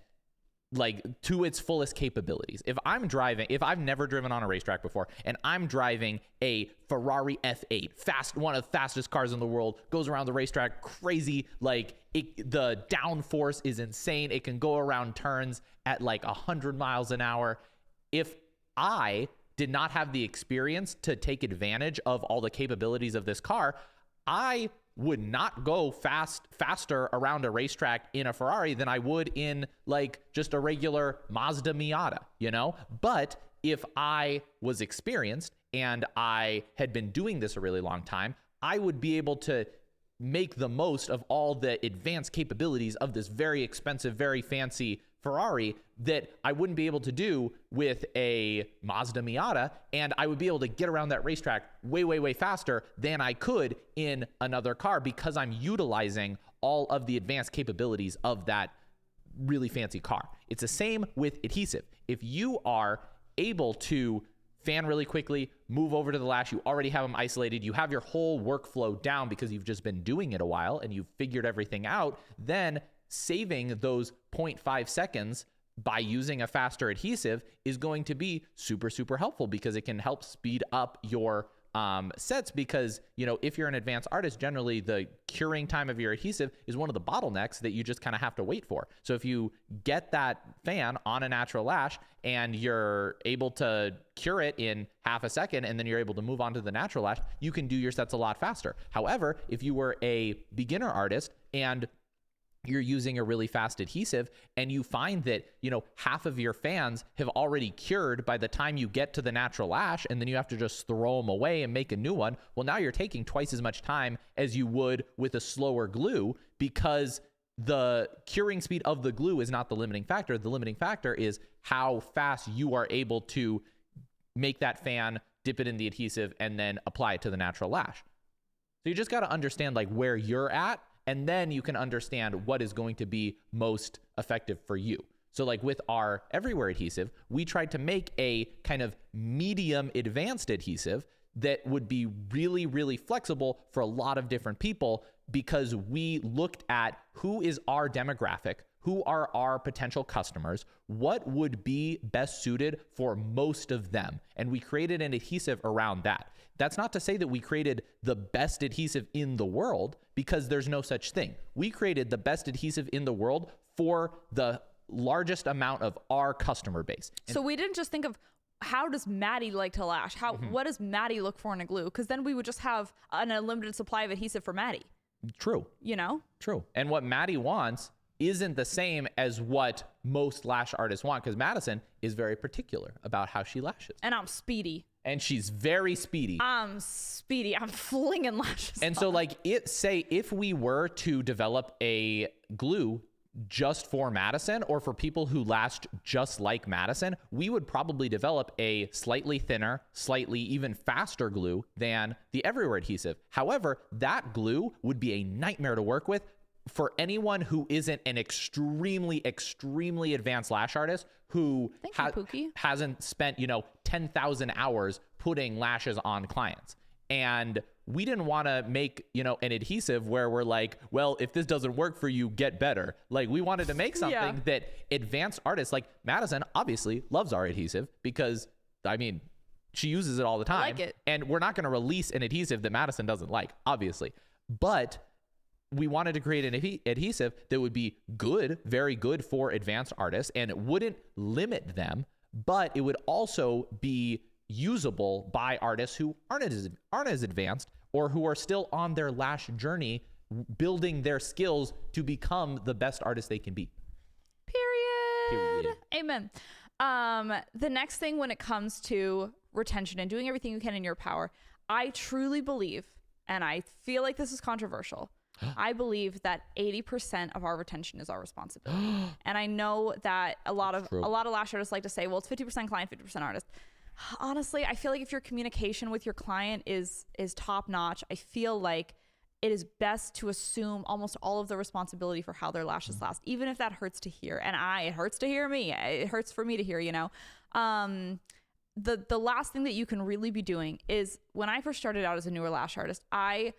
S2: like to its fullest capabilities. If I've never driven on a racetrack before, and I'm driving a Ferrari F8, one of the fastest cars in the world, goes around the racetrack crazy, like the downforce is insane. It can go around turns at like 100 miles an hour. If I did not have the experience to take advantage of all the capabilities of this car, I would not go faster around a racetrack in a Ferrari than I would in like just a regular Mazda Miata, you know? But if I was experienced and I had been doing this a really long time, I would be able to make the most of all the advanced capabilities of this very expensive, very fancy Ferrari that I wouldn't be able to do with a Mazda Miata, and I would be able to get around that racetrack way, way, way faster than I could in another car, because I'm utilizing all of the advanced capabilities of that really fancy car. It's the same with adhesive. If you are able to fan really quickly, move over to the lash, you already have them isolated, you have your whole workflow down because you've just been doing it a while and you've figured everything out, then saving those 0.5 seconds by using a faster adhesive is going to be super, super helpful, because it can help speed up your sets. Because, you know, if you're an advanced artist, generally the curing time of your adhesive is one of the bottlenecks that you just kind of have to wait for. So if you get that fan on a natural lash and you're able to cure it in half a second, and then you're able to move on to the natural lash, you can do your sets a lot faster. However, if you were a beginner artist and you're using a really fast adhesive and you find that, you know, half of your fans have already cured by the time you get to the natural lash, and then you have to just throw them away and make a new one. Well, now you're taking twice as much time as you would with a slower glue, because the curing speed of the glue is not the limiting factor. The limiting factor is how fast you are able to make that fan, dip it in the adhesive, and then apply it to the natural lash. So you just got to understand like where you're at, and then you can understand what is going to be most effective for you. So like with our everywhere adhesive, we tried to make a kind of medium advanced adhesive that would be really, really flexible for a lot of different people, because we looked at who is our demographic, who are our potential customers, what would be best suited for most of them. And we created an adhesive around that. That's not to say that we created the best adhesive in the world, because there's no such thing. We created the best adhesive in the world for the largest amount of our customer base.
S1: So we didn't just think of how does Maddie like to lash? What does Maddie look for in a glue? Because then we would just have an unlimited supply of adhesive for Maddie.
S2: True.
S1: You know?
S2: True. And what Maddie wants isn't the same as what most lash artists want, because Madison is very particular about how she lashes.
S1: And I'm speedy.
S2: And she's very speedy.
S1: I'm speedy. I'm flinging lashes.
S2: And so like say if we were to develop a glue just for Madison, or for people who lashed just like Madison, we would probably develop a slightly thinner, slightly even faster glue than the everywhere adhesive. However, that glue would be a nightmare to work with for anyone who isn't an extremely, extremely advanced lash artist who hasn't spent, 10,000 hours putting lashes on clients. And we didn't want to make, an adhesive where we're like, well, if this doesn't work for you, get better. Like, we wanted to make something that advanced artists like Madison obviously loves our adhesive, because, she uses it all the time.
S1: I like it.
S2: And we're not going to release an adhesive that Madison doesn't like, obviously. But we wanted to create an adhesive that would be good, very good for advanced artists, and it wouldn't limit them, but it would also be usable by artists who aren't as advanced, or who are still on their lash journey, building their skills to become the best artist they can be.
S1: Period. Amen. The next thing when it comes to retention and doing everything you can in your power, I truly believe, and I feel like this is controversial, I believe that 80% of our retention is our responsibility. And I know that a lot of lash artists like to say, well, it's 50% client, 50% artist. Honestly, I feel like if your communication with your client is top notch, I feel like it is best to assume almost all of the responsibility for how their lashes last, even if that hurts to hear. And it hurts to hear me. It hurts for me to hear, The last thing that you can really be doing is, when I first started out as a newer lash artist, I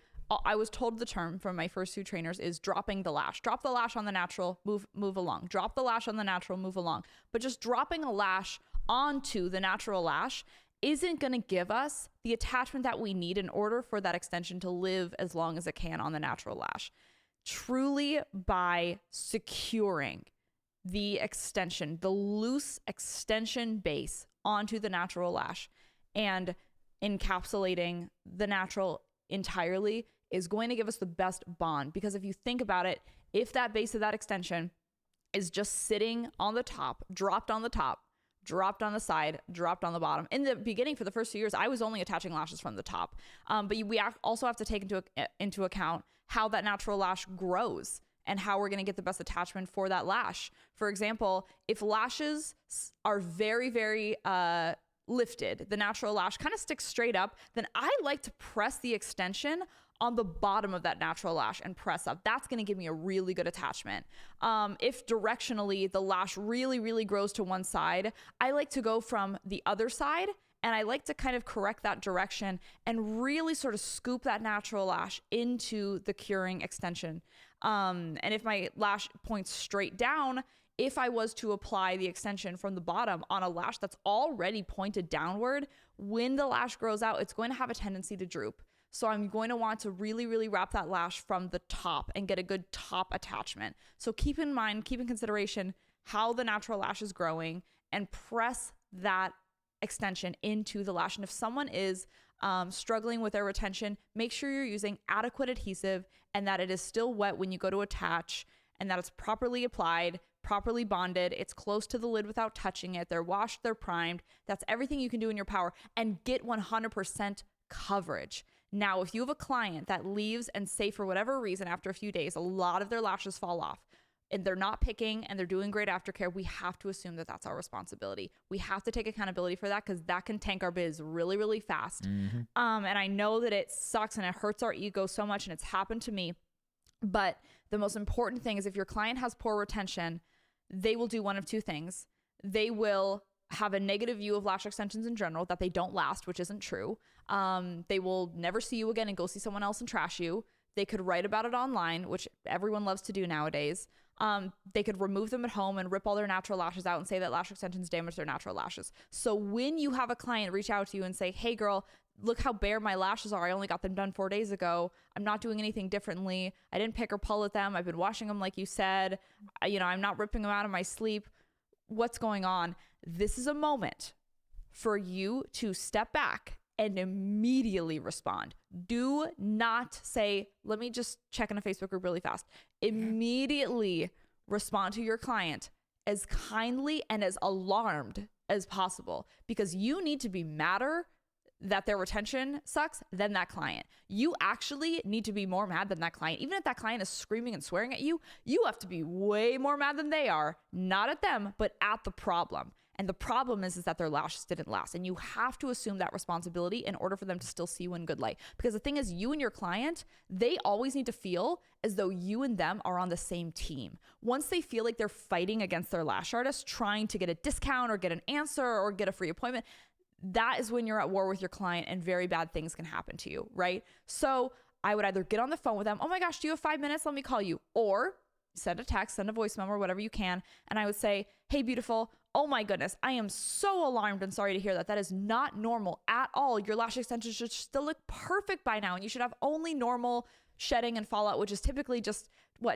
S1: was told the term from my first two trainers is dropping the lash. Drop the lash on the natural, move along. Drop the lash on the natural, move along. But just dropping a lash onto the natural lash isn't going to give us the attachment that we need in order for that extension to live as long as it can on the natural lash. Truly, by securing the extension, the loose extension base onto the natural lash, and encapsulating the natural entirely, is going to give us the best bond. Because if you think about it, if that base of that extension is just sitting on the top, dropped on the top, dropped on the side, dropped on the bottom. In the beginning, for the first 2 years, I was only attaching lashes from the top. But we also have to take into account how that natural lash grows and how we're going to get the best attachment for that lash. For example, if lashes are very, very lifted, the natural lash kind of sticks straight up, then I like to press the extension on the bottom of that natural lash and press up. That's going to give me a really good attachment. If directionally the lash really, really grows to one side, I like to go from the other side, and I like to kind of correct that direction and really sort of scoop that natural lash into the curing extension. And if my lash points straight down, if I was to apply the extension from the bottom on a lash that's already pointed downward, when the lash grows out, it's going to have a tendency to droop. So I'm going to want to really, really wrap that lash from the top and get a good top attachment. So keep in consideration how the natural lash is growing, and press that extension into the lash. And if someone is struggling with their retention, make sure you're using adequate adhesive, and that it is still wet when you go to attach, and that it's properly applied, properly bonded, it's close to the lid without touching it, they're washed, they're primed. That's everything you can do in your power, and get 100% coverage. Now, if you have a client that leaves and say for whatever reason after a few days, a lot of their lashes fall off, and they're not picking and they're doing great aftercare, we have to assume that that's our responsibility. We have to take accountability for that because that can tank our biz really, really fast. And I know that it sucks and it hurts our ego so much, and it's happened to me. But the most important thing is if your client has poor retention, they will do one of two things. They will have a negative view of lash extensions in general, that they don't last, which isn't true. They will never see you again and go see someone else and trash you. They could write about it online, which everyone loves to do nowadays. They could remove them at home and rip all their natural lashes out and say that lash extensions damage their natural lashes. So when you have a client reach out to you and say, hey girl, look how bare my lashes are. I only got them done 4 days ago. I'm not doing anything differently. I didn't pick or pull at them. I've been washing them like you said. I'm not ripping them out of my sleep. What's going on? This is a moment for you to step back and immediately respond. Do not say, let me just check in a Facebook group really fast. Immediately respond to your client as kindly and as alarmed as possible, because you need to be madder that their retention sucks than that client. You actually need to be more mad than that client. Even if that client is screaming and swearing at you, you have to be way more mad than they are, not at them, but at the problem. And the problem is that their lashes didn't last. And you have to assume that responsibility in order for them to still see you in good light. Because the thing is, you and your client, they always need to feel as though you and them are on the same team. Once they feel like they're fighting against their lash artist, trying to get a discount or get an answer or get a free appointment, that is when you're at war with your client and very bad things can happen to you, right? So I would either get on the phone with them, oh my gosh, do you have 5 minutes? Let me call you. Or send a text, send a voice memo, whatever you can. And I would say, hey, beautiful, oh my goodness, I am so alarmed and sorry to hear that. That is not normal at all. Your lash extensions should still look perfect by now. And you should have only normal shedding and fallout, which is typically just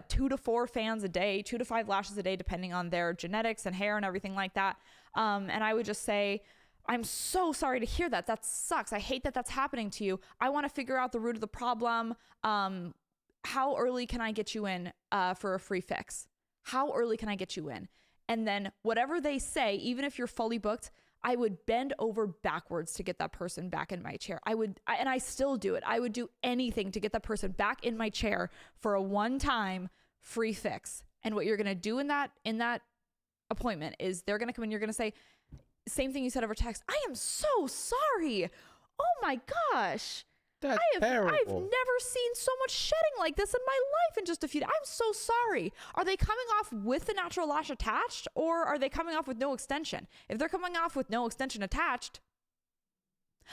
S1: 2 to 4 fans a day, 2 to 5 lashes a day, depending on their genetics and hair and everything like that. And I would just say, I'm so sorry to hear that. That sucks. I hate that that's happening to you. I want to figure out the root of the problem. How early can I get you in for a free fix? How early can I get you in? And then whatever they say, even if you're fully booked, I would bend over backwards to get that person back in my chair. And I still do it. I would do anything to get that person back in my chair for a one-time free fix. And what you're going to do in that appointment is they're going to come in, you're going to say, same thing you said over text, I am so sorry. Oh my gosh.
S2: That's terrible.
S1: I've never seen so much shedding like this in my life in just a few days. I'm so sorry. Are they coming off with the natural lash attached, or are they coming off with no extension? If they're coming off with no extension attached,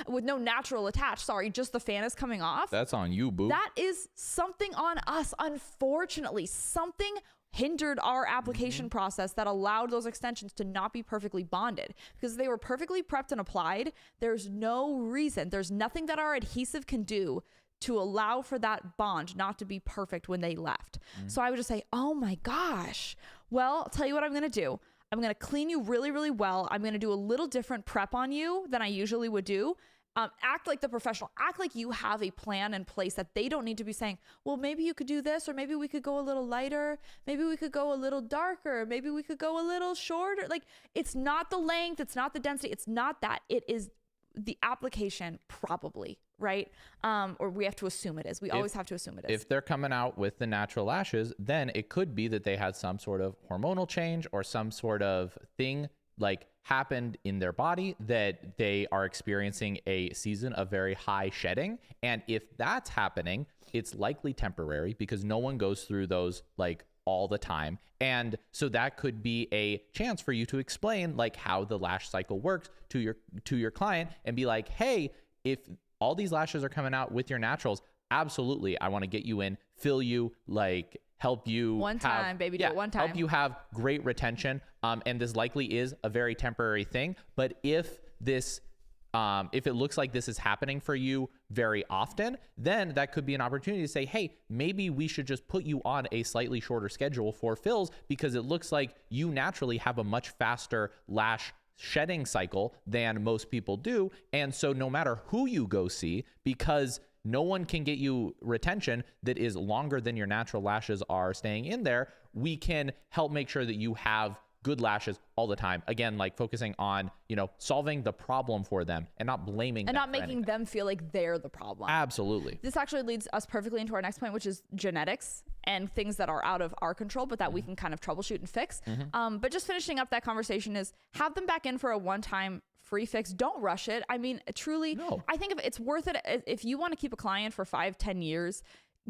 S1: with no natural attached, just the fan is coming off.
S2: That's on you, boo.
S1: That is something on us. Unfortunately, something hindered our application process that allowed those extensions to not be perfectly bonded, because they were perfectly prepped and applied. There's no reason, there's nothing that our adhesive can do to allow for that bond not to be perfect when they left. So I would just say, oh my gosh, well, I'll tell you what I'm going to do. I'm going to clean you really, really well. I'm going to do a little different prep on you than I usually would do. Act like the professional, act like you have a plan in place that they don't need to be saying, well, maybe you could do this, or maybe we could go a little lighter. Maybe we could go a little darker. Maybe we could go a little shorter. Like, it's not the length. It's not the density. It's not that. It is the application, probably, right? Or we have to assume it is. We always have to assume it is.
S2: If they're coming out with the natural lashes, then it could be that they had some sort of hormonal change or some sort of thing like happened in their body that they are experiencing a season of very high shedding. And if that's happening, it's likely temporary, because no one goes through those like all the time. And so that could be a chance for you to explain like how the lash cycle works to your client, and be like, hey, if all these lashes are coming out with your naturals, absolutely, I want to get you in, fill you, like help you
S1: one time, baby, do it one time.
S2: Help you have great retention. And this likely is a very temporary thing. But if it looks like this is happening for you very often, then that could be an opportunity to say, hey, maybe we should just put you on a slightly shorter schedule for fills, because it looks like you naturally have a much faster lash shedding cycle than most people do. And so no matter who you go see, because no one can get you retention that is longer than your natural lashes are staying in there, we can help make sure that you have good lashes all the time. Again, like focusing on, solving the problem for them and not blaming
S1: and
S2: them
S1: not making them feel like they're the problem.
S2: Absolutely.
S1: This actually leads us perfectly into our next point, which is genetics and things that are out of our control, but that we can kind of troubleshoot and fix. But just finishing up that conversation is have them back in for a one-time free fix. Don't rush it. I mean, truly,
S2: No.
S1: I think if it's worth it, if you want to keep a client for 5-10 years,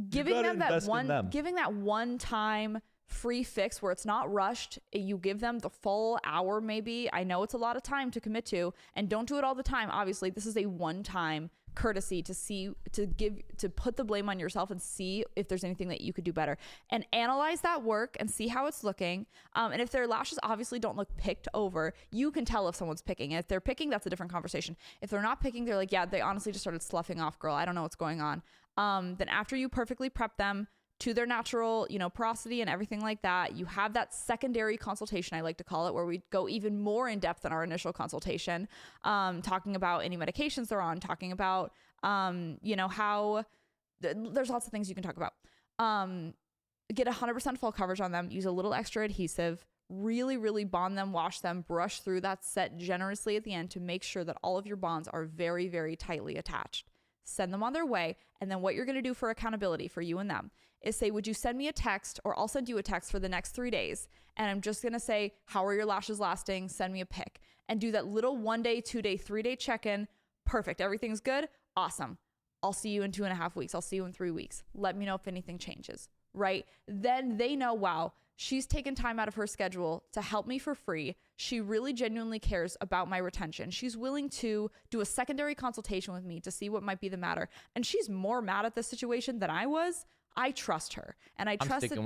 S1: giving them that one time free fix where it's not rushed, you give them the full hour maybe. I know it's a lot of time to commit to, and don't do it all the time. Obviously, this is a one-time courtesy to put the blame on yourself and see if there's anything that you could do better and analyze that work and see how it's looking. And if their lashes obviously don't look picked over, you can tell if someone's picking. And if they're picking, that's a different conversation. If they're not picking, they're like, yeah, they honestly just started sloughing off, girl. I don't know what's going on. Then after you perfectly prep them to their natural, porosity and everything like that, you have that secondary consultation, I like to call it, where we go even more in depth than our initial consultation, talking about any medications they're on, talking about, how there's lots of things you can talk about. Get 100% full coverage on them, use a little extra adhesive, really, really bond them, wash them, brush through that set generously at the end to make sure that all of your bonds are very, very tightly attached. Send them on their way. And then what you're going to do for accountability for you and them is say, would you send me a text, or I'll send you a text for the next 3 days. And I'm just going to say, how are your lashes lasting? Send me a pic, and do that little 1 day, 2 day, 3 day check-in. Perfect. Everything's good. Awesome. I'll see you in 2.5 weeks. I'll see you in 3 weeks. Let me know if anything changes, right? Then they know, wow, she's taken time out of her schedule to help me for free. She really genuinely cares about my retention. She's willing to do a secondary consultation with me to see what might be the matter. And she's more mad at this situation than I was. I trust her, and I'm sticking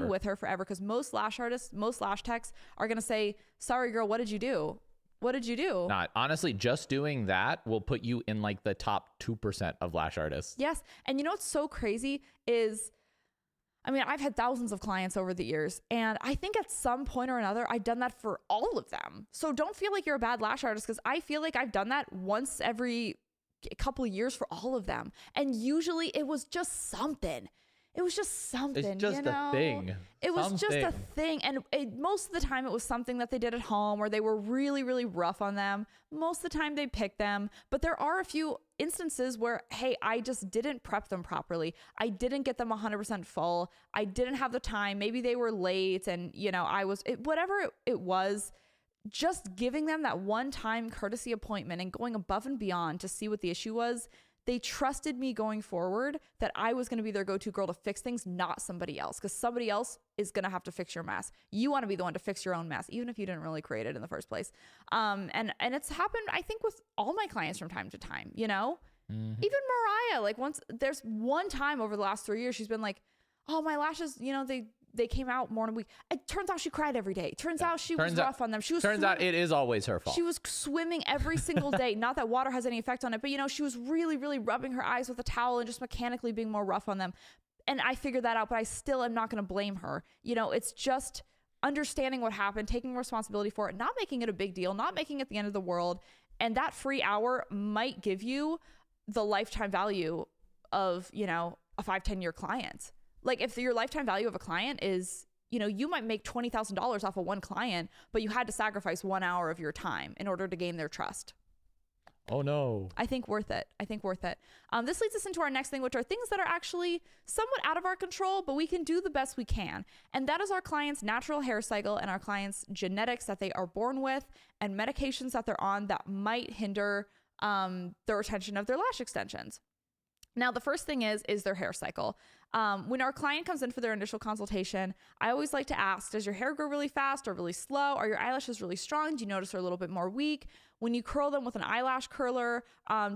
S1: with her forever, because most lash artists, most lash techs are going to say, sorry, girl, what did you do? What did you do?
S2: Not honestly, just doing that will put you in like the top 2% of lash artists.
S1: Yes. And what's so crazy is, I mean, I've had thousands of clients over the years, and I think at some point or another, I've done that for all of them. So don't feel like you're a bad lash artist, because I feel like I've done that once every a couple of years for all of them. And usually it was just something. It was just something.
S2: It's just a thing.
S1: It was just a thing. And most of the time it was something that they did at home, or they were really, really rough on them. Most of the time they picked them. But there are a few instances where, hey, I just didn't prep them properly. I didn't get them 100% full. I didn't have the time. Maybe they were late, and, whatever it was, just giving them that one-time courtesy appointment and going above and beyond to see what the issue was. They trusted me going forward that I was going to be their go-to girl to fix things, not somebody else, because somebody else is going to have to fix your mess. You want to be the one to fix your own mess, even if you didn't really create it in the first place. And it's happened, I think, with all my clients from time to time, Even Mariah, like there's one time over the last 3 years, she's been like, oh, my lashes, they came out more in a week. It turns out she cried every day. Turns out she was rough on them.
S2: Turns out it is always her fault.
S1: She was swimming every single day. Not that water has any effect on it, but she was really, really rubbing her eyes with a towel and just mechanically being more rough on them. And I figured that out, but I still am not going to blame her. It's just understanding what happened, taking responsibility for it, not making it a big deal, not making it the end of the world. And that free hour might give you the lifetime value of, a 5-10 year client. Like if your lifetime value of a client is, you might make $20,000 off of one client, but you had to sacrifice 1 hour of your time in order to gain their trust.
S2: Oh no.
S1: I think worth it. This leads us into our next thing, which are things that are actually somewhat out of our control, but we can do the best we can. And that is our clients' natural hair cycle and our clients' genetics that they are born with, and medications that they're on that might hinder the retention of their lash extensions. Now, the first thing is their hair cycle. When our client comes in for their initial consultation, I always like to ask, does your hair grow really fast or really slow? Are your eyelashes really strong? Do you notice they're a little bit more weak? When you curl them with an eyelash curler,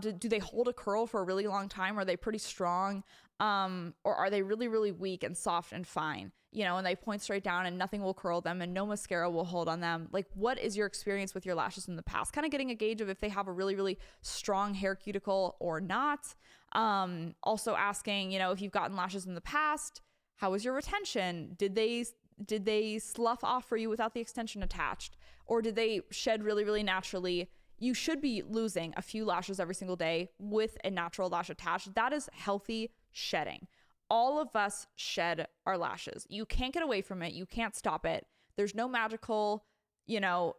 S1: do they hold a curl for a really long time? Are they pretty strong? Or are they really, really weak and soft and fine? And they point straight down and nothing will curl them and no mascara will hold on them. Like, what is your experience with your lashes in the past? Kind of getting a gauge of if they have a really, really strong hair cuticle or not. Also asking, if you've gotten lashes in the past, how was your retention? Did they slough off for you without the extension attached? Or did they shed really, really naturally? You should be losing a few lashes every single day with a natural lash attached. That is healthy shedding. All of us shed our lashes. You can't get away from it. You can't stop it. There's no magical,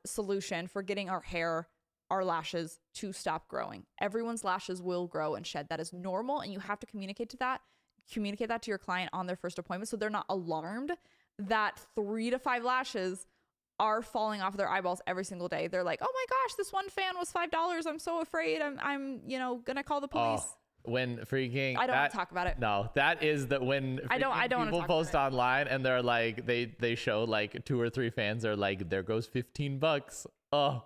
S1: solution for getting our lashes to stop growing. Everyone's lashes will grow and shed. That is normal. And you have to communicate that to your client on their first appointment, so they're not alarmed that 3 to 5 lashes are falling off their eyeballs every single day. They're like, oh my gosh, this one fan was $5. I'm so afraid. I'm gonna call the police.
S2: When freaking
S1: I don't want to talk about it.
S2: No, that is that when
S1: I don't
S2: people post online and they're like they show like 2 or 3 fans are like, there goes $15. Oh,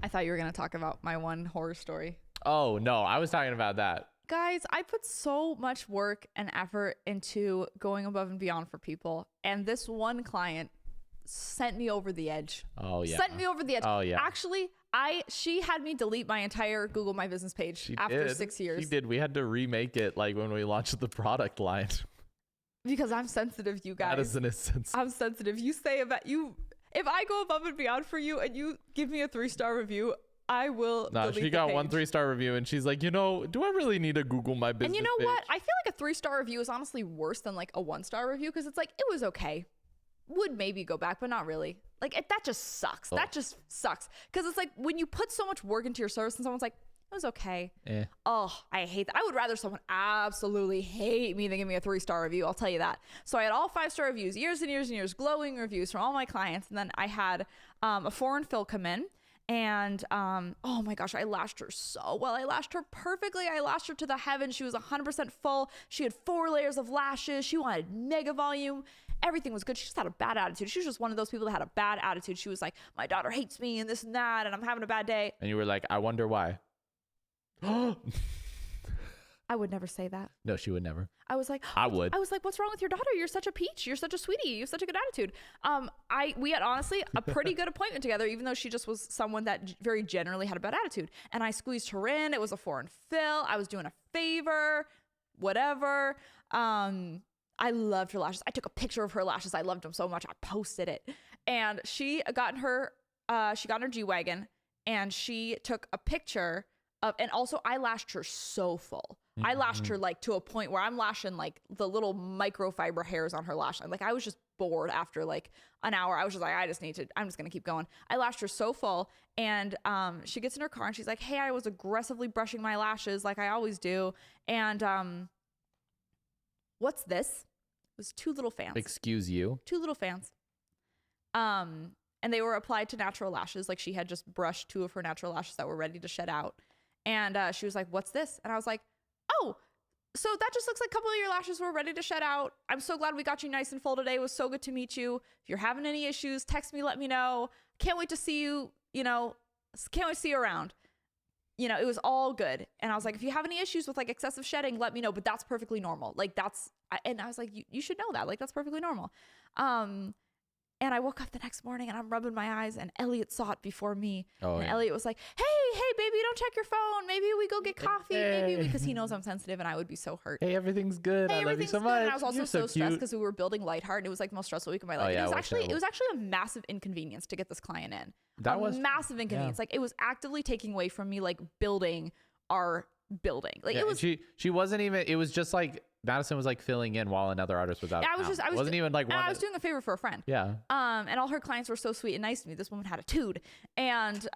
S1: I thought you were gonna talk about my one horror story.
S2: Oh no, I was talking about that.
S1: Guys, I put so much work and effort into going above and beyond for people, and this one client sent me over the edge.
S2: Oh yeah.
S1: Sent me over the edge.
S2: Oh yeah.
S1: Actually, she had me delete my entire Google My Business page after 6 years.
S2: She did. We had to remake it like when we launched the product line.
S1: Because I'm sensitive, you guys.
S2: Madison is sensitive.
S1: I'm sensitive. You say about you. If I go above and beyond for you and you give me a 3-star review, I will.
S2: No, she got one 3-star review and she's like, do I really need to Google My Business?
S1: And you know
S2: page?
S1: what? I feel like a 3-star review is honestly worse than like a 1-star review, because it's like, it was okay. Would maybe go back, but not really. Like that just sucks.
S2: Oh.
S1: That just sucks. Because it's like when you put so much work into your service and someone's like, it was okay. Oh, I hate that. I would rather someone absolutely hate me than give me a 3-star review. I'll tell you that. So I had all 5-star reviews, years and years and years, glowing reviews from all my clients. And then I had a foreign fill come in. And oh my gosh, I lashed her so well. I lashed her perfectly. I lashed her to the heavens. She was 100% full. She had 4 layers of lashes. She wanted mega volume. Everything was good. She just had a bad attitude. She was just one of those people that had a bad attitude. She was like, my daughter hates me and this and that, and I'm having a bad day.
S2: And you were like, I wonder why.
S1: I would never say that.
S2: No, she would never.
S1: I was like,
S2: I would.
S1: I was like, what's wrong with your daughter? You're such a peach. You're such a sweetie. You have such a good attitude. We had honestly a pretty good appointment together, even though she just was someone that very generally had a bad attitude. And I squeezed her in. It was a foreign fill. I was doing a favor, whatever. I loved her lashes. I took a picture of her lashes. I loved them so much. I posted it. And she got in her G-Wagon and she took a picture of, and also I lashed her so full. Mm-hmm. I lashed her like to a point where I'm lashing like the little microfiber hairs on her lash line. Like I was just bored after like an hour. I was just like, I'm just going to keep going. I lashed her so full, and she gets in her car and she's like, hey, I was aggressively brushing my lashes like I always do. And what's this? It was 2 little fans.
S2: Excuse you?
S1: 2 little fans. And they were applied to natural lashes. Like she had just brushed 2 of her natural lashes that were ready to shed out. And she was like, what's this? And I was like, oh, so that just looks like a couple of your lashes were ready to shed out. I'm so glad we got you nice and full today. It was so good to meet you. If you're having any issues, text me, let me know. Can't wait to see you, can't wait to see you around. It was all good. And I was like, if you have any issues with like excessive shedding, let me know. But that's perfectly normal. Like and I was like, you should know that. Like that's perfectly normal. And I woke up the next morning and I'm rubbing my eyes, and Elliot saw it before me. Oh, and yeah. Elliot was like, hey, baby, don't check your phone. Maybe we go get coffee. Maybe because he knows I'm sensitive and I would be so hurt.
S2: Hey, everything's good. I love you so much.
S1: And I was also so stressed because we were building Lightheart, and it was like the most stressful week of my life.
S2: Yeah,
S1: it was actually a massive inconvenience to get this client in.
S2: That was
S1: massive inconvenience. Yeah. Like it was actively taking away from me like building our building. Like it was.
S2: She wasn't even. It was just like Madison was like filling in while another artist was out.
S1: I was doing a favor for a friend.
S2: Yeah.
S1: And all her clients were so sweet and nice to me. This woman had a tude, and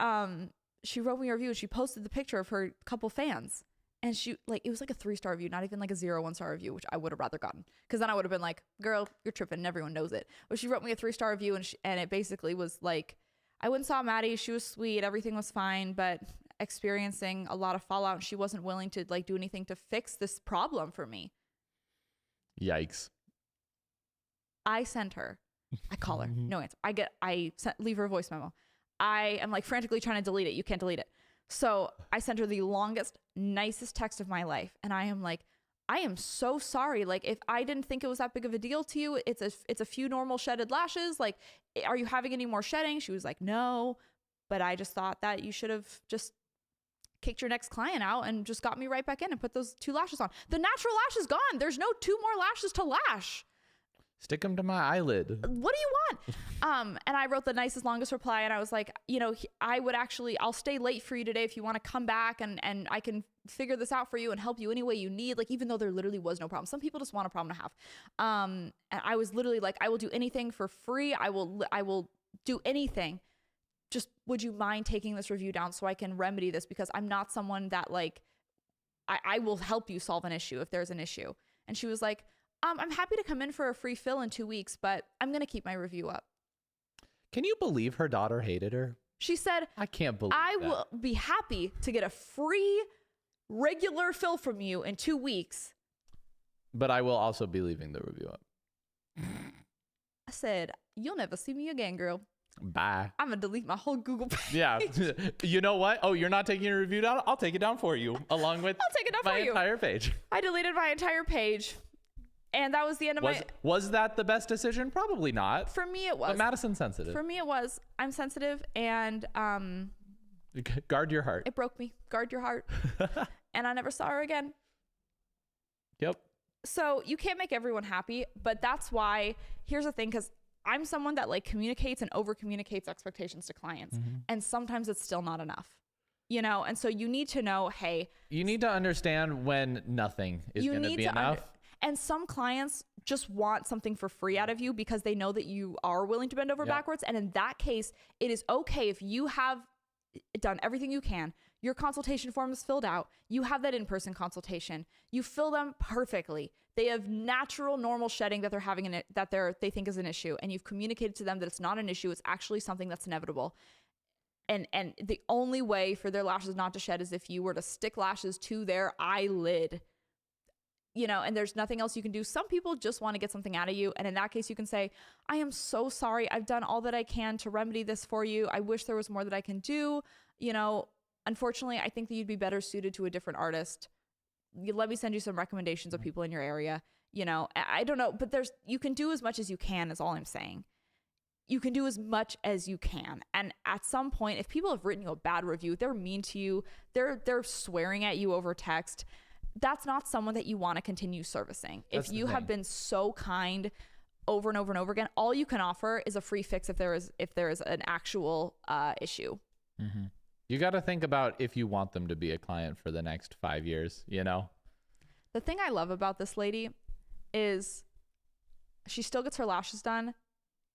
S1: she wrote me a review, and she posted the picture of her couple fans, and it was like a 3-star review, not even like a 1-star review, which I would have rather gotten, because then I would have been like, girl, you're tripping, and everyone knows it. But she wrote me a 3-star review, and it basically was like, I went and saw Maddie. She was sweet. Everything was fine, but experiencing a lot of fallout, and she wasn't willing to like do anything to fix this problem for me.
S2: Yikes.
S1: I sent her. I call her. No answer. Leave her a voice memo. I am like frantically trying to delete it. You can't delete it. So I sent her the longest, nicest text of my life. And I am like, I am so sorry. Like, if I didn't think it was that big of a deal to you, it's a few normal shedded lashes. Like, are you having any more shedding? She was like, no, but I just thought that you should have just kicked your next client out and just got me right back in and put those 2 lashes on. The natural lash is gone. There's no 2 more lashes to lash.
S2: Stick them to my eyelid.
S1: What do you want? And I wrote the nicest, longest reply. And I was like, I'll stay late for you today if you want to come back and I can figure this out for you and help you any way you need. Like, even though there literally was no problem. Some people just want a problem to have. And I was literally like, I will do anything for free. I will do anything. Just, would you mind taking this review down so I can remedy this? Because I'm not someone that like, I will help you solve an issue if there's an issue. And she was like, I'm happy to come in for a free fill in 2 weeks, but I'm going to keep my review up.
S2: Can you believe her daughter hated her?
S1: She said,
S2: I can't believe
S1: I
S2: that.
S1: will be happy to get a free regular fill from you in 2 weeks.
S2: But I will also be leaving the review up.
S1: I said, you'll never see me again, girl.
S2: Bye.
S1: I'm going to delete my whole Google page.
S2: Yeah. You know what? Oh, you're not taking your review down? I'll take it down for you, along with
S1: I'll take it down
S2: my
S1: for you.
S2: entire page.
S1: I deleted my entire page. And that was the end of
S2: Was that the best decision? Probably not.
S1: For me, it was.
S2: But Madison's sensitive.
S1: For me, it was. I'm sensitive, and
S2: guard your heart.
S1: it broke me. Guard your heart. And I never saw her again.
S2: Yep.
S1: So you can't make everyone happy, but that's why, here's the thing, because I'm someone that like communicates and over communicates expectations to clients.
S2: Mm-hmm.
S1: And sometimes it's still not enough, and so you need to know, hey,
S2: You need to understand when nothing is going to be enough.
S1: And some clients just want something for free out of you because they know that you are willing to bend over backwards. And in that case, it is okay if you have done everything you can. Your consultation form is filled out. You have that in-person consultation. You fill them perfectly. They have natural, normal shedding that they're having in it, that they think is an issue. And you've communicated to them that it's not an issue. It's actually something that's inevitable. And the only way for their lashes not to shed is if you were to stick lashes to their eyelid. And there's nothing else you can do. Some people just want to get something out of you. And in that case, you can say, I am so sorry. I've done all that I can to remedy this for you. I wish there was more that I can do. Unfortunately, I think that you'd be better suited to a different artist. Let me send you some recommendations of people in your area. I don't know, but you can do as much as you can is all I'm saying. You can do as much as you can. And at some point, if people have written you a bad review, they're mean to you, they're swearing at you over text, that's not someone that you want to continue servicing. If you have been so kind over and over and over again, all you can offer is a free fix if there is an actual issue.
S2: Mm-hmm. You got to think about if you want them to be a client for the next 5 years, The
S1: thing I love about this lady is she still gets her lashes done,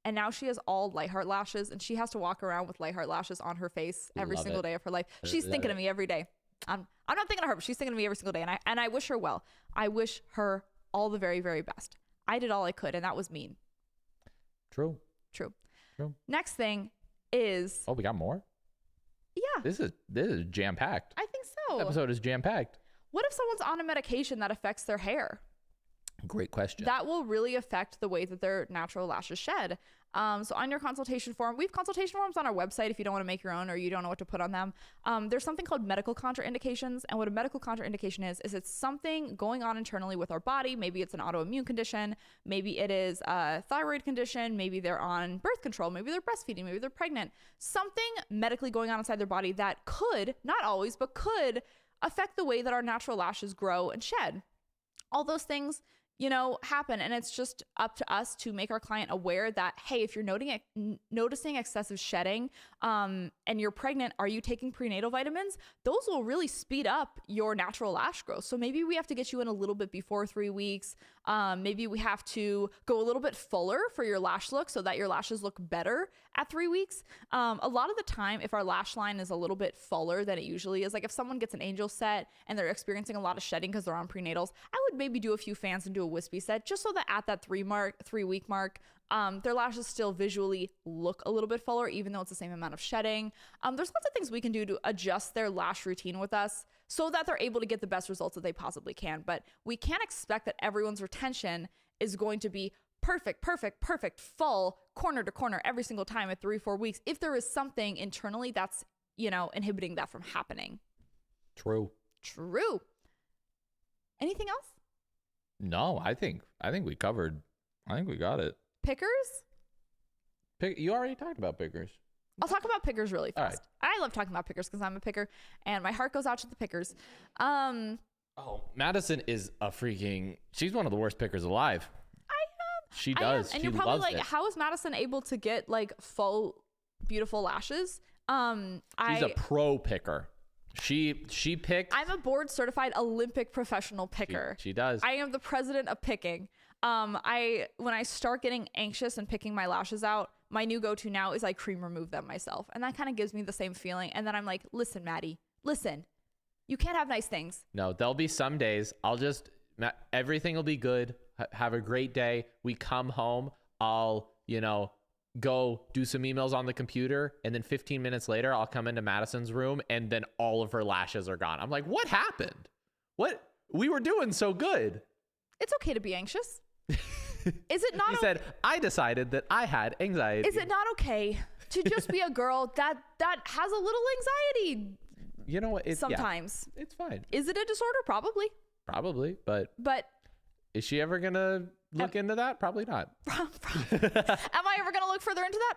S1: and now she has all Lightheart lashes, and she has to walk around with Lightheart lashes on her face every single day of her life. She's thinking of me every day. I'm not thinking of her, but she's thinking of me every single day. And I wish her well. I wish her all the very, very best. I did all I could, and that was mean.
S2: True.
S1: Next thing is...
S2: Oh, we got more?
S1: Yeah.
S2: This is jam-packed.
S1: I think so.
S2: This episode is jam-packed.
S1: What if someone's on a medication that affects their hair?
S2: Great question.
S1: That will really affect the way that their natural lashes shed. So on your consultation form, we have consultation forms on our website if you don't want to make your own or you don't know what to put on them. There's something called medical contraindications. And what a medical contraindication is it's something going on internally with our body. Maybe it's an autoimmune condition. Maybe it is a thyroid condition. Maybe they're on birth control. Maybe they're breastfeeding. Maybe they're pregnant. Something medically going on inside their body that could, not always, but could affect the way that our natural lashes grow and shed. All those things happen. And it's just up to us to make our client aware that, hey, if you're noticing excessive shedding and you're pregnant, are you taking prenatal vitamins? Those will really speed up your natural lash growth. So maybe we have to get you in a little bit before 3 weeks. Maybe we have to go a little bit fuller for your lash look so that your lashes look better at 3 weeks. A lot of the time, if our lash line is a little bit fuller than it usually is, like if someone gets an angel set and they're experiencing a lot of shedding because they're on prenatals, I would maybe do a few fans and do a wispy set just so that at that 3 week mark, their lashes still visually look a little bit fuller, even though it's the same amount of shedding. There's lots of things we can do to adjust their lash routine with us so that they're able to get the best results that they possibly can. But we can't expect that everyone's retention is going to be perfect, full, corner to corner every single time at 3-4 weeks if there is something internally that's, inhibiting that from happening.
S2: True.
S1: Anything else?
S2: No, I think we covered. I think we got it.
S1: Pickers?
S2: You already talked about pickers.
S1: I'll talk about pickers really fast.
S2: Right.
S1: I love talking about pickers because I'm a picker and my heart goes out to the pickers.
S2: Madison is she's one of the worst pickers alive. She
S1: I am.
S2: does.
S1: And
S2: She
S1: you're probably
S2: loves
S1: like,
S2: it.
S1: how is Madison able to get like faux beautiful lashes?
S2: She's a pro picker. She picks.
S1: I'm a board certified Olympic professional picker.
S2: She does.
S1: I am the president of picking. When I start getting anxious and picking my lashes out, my new go-to now is I cream remove them myself. And that kind of gives me the same feeling. And then I'm like, listen, Maddie, listen, you can't have nice things.
S2: No, there'll be some days everything will be good. Have a great day. We come home. I'll, go do some emails on the computer. And then 15 minutes later, I'll come into Madison's room and then all of her lashes are gone. I'm like, what happened? What? We were doing so good.
S1: It's okay to be anxious. Is it not?
S2: He said, I decided that I had anxiety.
S1: Is it not okay to just be a girl that has a little anxiety?
S2: You know what?
S1: Sometimes.
S2: Yeah, it's fine.
S1: Is it a disorder? Probably.
S2: But is she ever going to look into that? Probably not.
S1: Am I ever going to look further into that?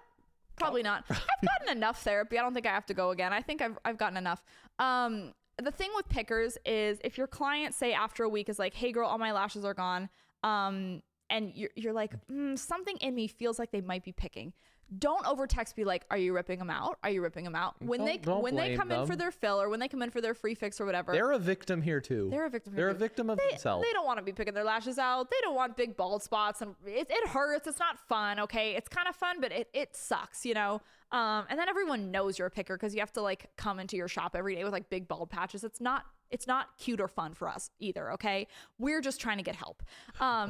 S1: Probably not. I've gotten enough therapy. I don't think I have to go again. I think I've gotten enough. The thing with pickers is if your client, say after a week, is like, hey girl, all my lashes are gone. And you're like, something in me feels like they might be picking. Don't over text, be like, are you ripping them out? Are you ripping them out? When they come in for their fill or when they come in for their free fix or whatever.
S2: They're a victim here too.
S1: They're a victim
S2: of themselves.
S1: They don't want to be picking their lashes out. They don't want big bald spots and it hurts. It's not fun. Okay. It's kind of fun, but it sucks, and then everyone knows you're a picker because you have to like come into your shop every day with like big bald patches. It's not cute or fun for us either. Okay. We're just trying to get help.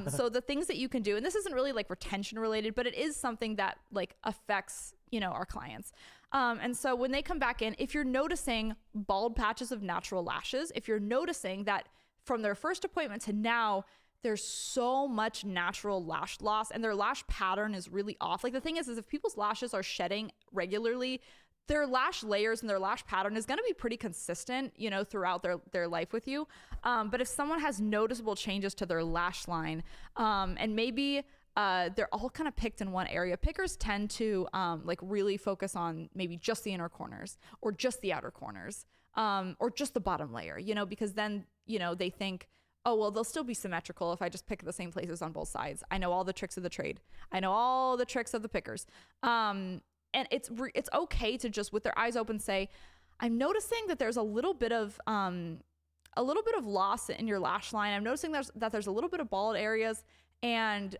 S1: So the things that you can do, and this isn't really like retention related, but it is something that like affects, our clients. And so when they come back in, if you're noticing bald patches of natural lashes, if you're noticing that from their first appointment to now, there's so much natural lash loss and their lash pattern is really off. Like the thing is if people's lashes are shedding regularly, their lash layers and their lash pattern is going to be pretty consistent, throughout their life with you. But if someone has noticeable changes to their lash line, and maybe they're all kind of picked in one area, pickers tend to like really focus on maybe just the inner corners or just the outer corners, or just the bottom layer, because then, they think, oh, well, they'll still be symmetrical if I just pick the same places on both sides. I know all the tricks of the trade. I know all the tricks of the pickers. And it's okay to just with their eyes open say, I'm noticing that there's a little bit of loss in your lash line. I'm noticing that there's a little bit of bald areas, and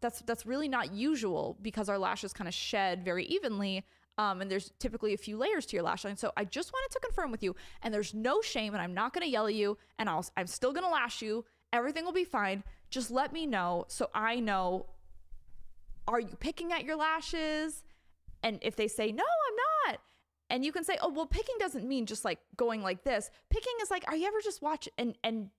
S1: that's really not usual because our lashes kind of shed very evenly. And there's typically a few layers to your lash line. So I just wanted to confirm with you, and there's no shame, and I'm not going to yell at you, and I'm still going to lash you. Everything will be fine. Just let me know so I know, are you picking at your lashes? And if they say, no, I'm not. And you can say, oh, well, picking doesn't mean just like going like this. Picking is like, are you ever just watching, and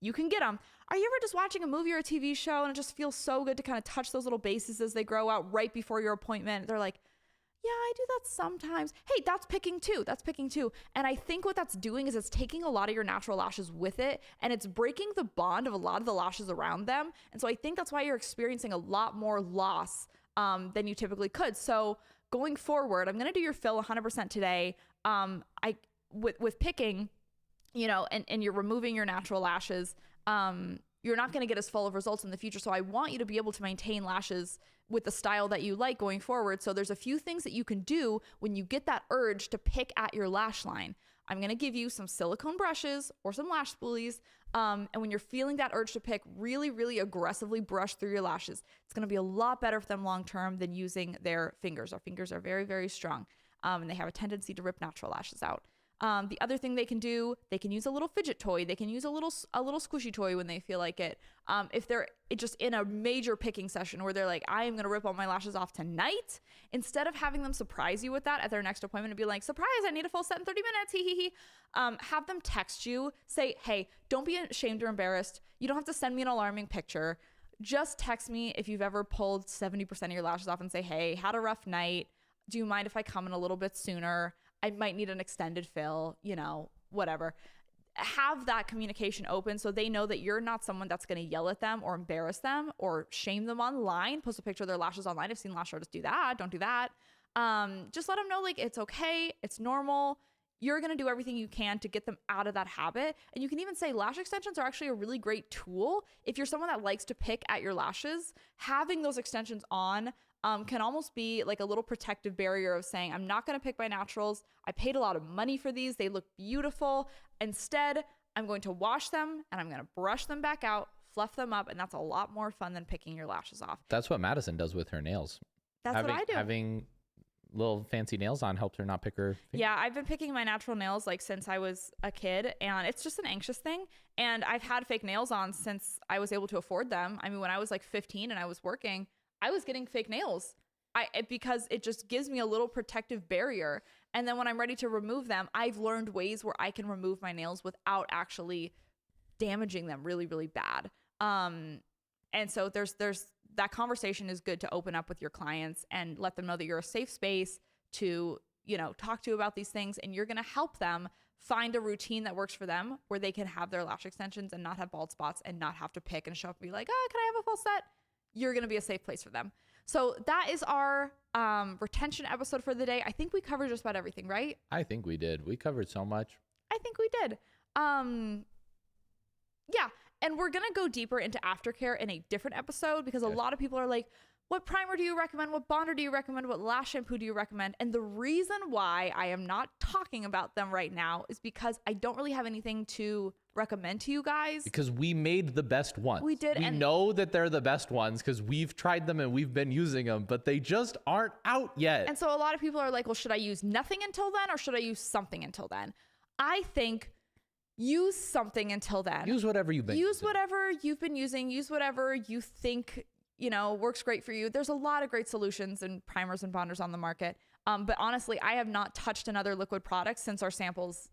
S1: you can get them. Are you ever just watching a movie or a TV show and it just feels so good to kind of touch those little bases as they grow out right before your appointment? They're like, yeah, I do that sometimes. Hey, that's picking too. And I think what that's doing is it's taking a lot of your natural lashes with it, and it's breaking the bond of a lot of the lashes around them. And so I think that's why you're experiencing a lot more loss than you typically could. So going forward, I'm going to do your fill 100% today. With picking, and you're removing your natural lashes, you're not going to get as full of results in the future. So I want you to be able to maintain lashes with the style that you like going forward. So there's a few things that you can do when you get that urge to pick at your lash line. I'm going to give you some silicone brushes or some lash spoolies. And when you're feeling that urge to pick, really, really aggressively brush through your lashes. It's going to be a lot better for them long-term than using their fingers. Our fingers are very, very strong, and they have a tendency to rip natural lashes out. The other thing they can do, they can use a little fidget toy. They can use a little squishy toy when they feel like it. If they're just in a major picking session where they're like, I am going to rip all my lashes off tonight, instead of having them surprise you with that at their next appointment and be like, surprise, I need a full set in 30 minutes. Hee hee hee. Have them text you, say, hey, don't be ashamed or embarrassed. You don't have to send me an alarming picture. Just text me if you've ever pulled 70% of your lashes off and say, hey, had a rough night. Do you mind if I come in a little bit sooner? I might need an extended fill, whatever. Have that communication open so they know that you're not someone that's going to yell at them or embarrass them or shame them online, post a picture of their lashes online. I've seen lash artists do that. Don't do that. Just let them know, like, it's okay. It's normal. you're going to do everything you can to get them out of that habit. And you can even say lash extensions are actually a really great tool. If you're someone that likes to pick at your lashes, having those extensions on can almost be like a little protective barrier of saying, I'm not going to pick my naturals. I paid a lot of money for these. They look beautiful. Instead, I'm going to wash them and I'm going to brush them back out, fluff them up. And that's a lot more fun than picking your lashes off.
S2: That's what Madison does with her nails.
S1: That's what I do.
S2: Having little fancy nails on helped her not pick her finger.
S1: Yeah, I've been picking my natural nails like since I was a kid, and it's just an anxious thing. And I've had fake nails on since I was able to afford them. I mean, when I was like 15 and I was working, I was getting fake nails because it just gives me a little protective barrier. And then when I'm ready to remove them, I've learned ways where I can remove my nails without actually damaging them really, really bad. And so there's that conversation is good to open up with your clients and let them know that you're a safe space to, talk to about these things, and you're going to help them find a routine that works for them where they can have their lash extensions and not have bald spots and not have to pick and show up and be like, oh, can I have a full set? You're going to be a safe place for them. So that is our retention episode for the day. I think we covered just about everything, right?
S2: I think we did. We covered so much.
S1: I think we did. Yeah. And we're going to go deeper into aftercare in a different episode because a lot of people are like, what primer do you recommend? What bonder do you recommend? What lash shampoo do you recommend? And the reason why I am not talking about them right now is because I don't really have anything to recommend to you guys.
S2: Because we made the best ones.
S1: We did.
S2: We know that they're the best ones because we've tried them and we've been using them, but they just aren't out yet.
S1: And so a lot of people are like, well, should I use nothing until then or should I use something until then? I think use something until then.
S2: Use whatever you've been using.
S1: Use whatever you've been using. Use whatever you think, works great for you. There's a lot of great solutions and primers and bonders on the market. But honestly, I have not touched another liquid product since our samples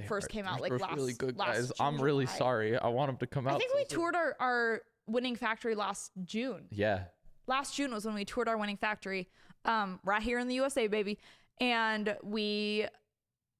S1: first came out. Like last,
S2: really good,
S1: last
S2: guys.
S1: June,
S2: I'm really
S1: July.
S2: sorry. I want them to come out.
S1: I think we toured our winning factory last June.
S2: Yeah.
S1: Last June was when we toured our winning factory, right here in the USA, baby. And we,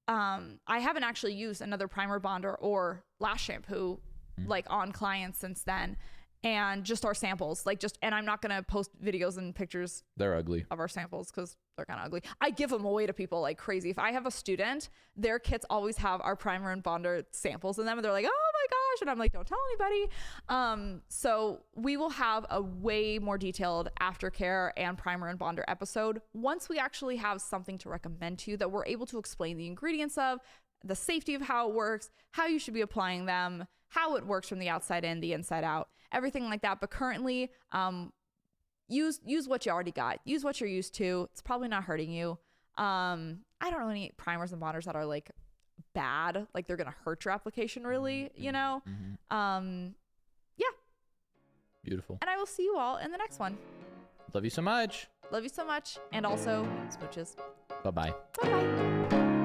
S1: I haven't actually used another primer bonder or lash shampoo like on clients since then. And just our samples, and I'm not going to post videos and pictures.
S2: They're ugly.
S1: Of our samples because they're kind of ugly. I give them away to people like crazy. If I have a student, their kits always have our primer and bonder samples in them. And they're like, oh my gosh. And I'm like, don't tell anybody. So we will have a way more detailed aftercare and primer and bonder episode once we actually have something to recommend to you that we're able to explain the ingredients of, the safety of how it works, how you should be applying them, how it works from the outside in, the inside out, everything like that. But currently, use what you already got. Use what you're used to. It's probably not hurting you. I don't know any primers and bonders that are like bad, like they're gonna hurt your application really, Yeah.
S2: Beautiful.
S1: And I will see you all in the next one.
S2: Love you so much.
S1: Love you so much. And also smooches.
S2: Bye-bye.
S1: Bye-bye.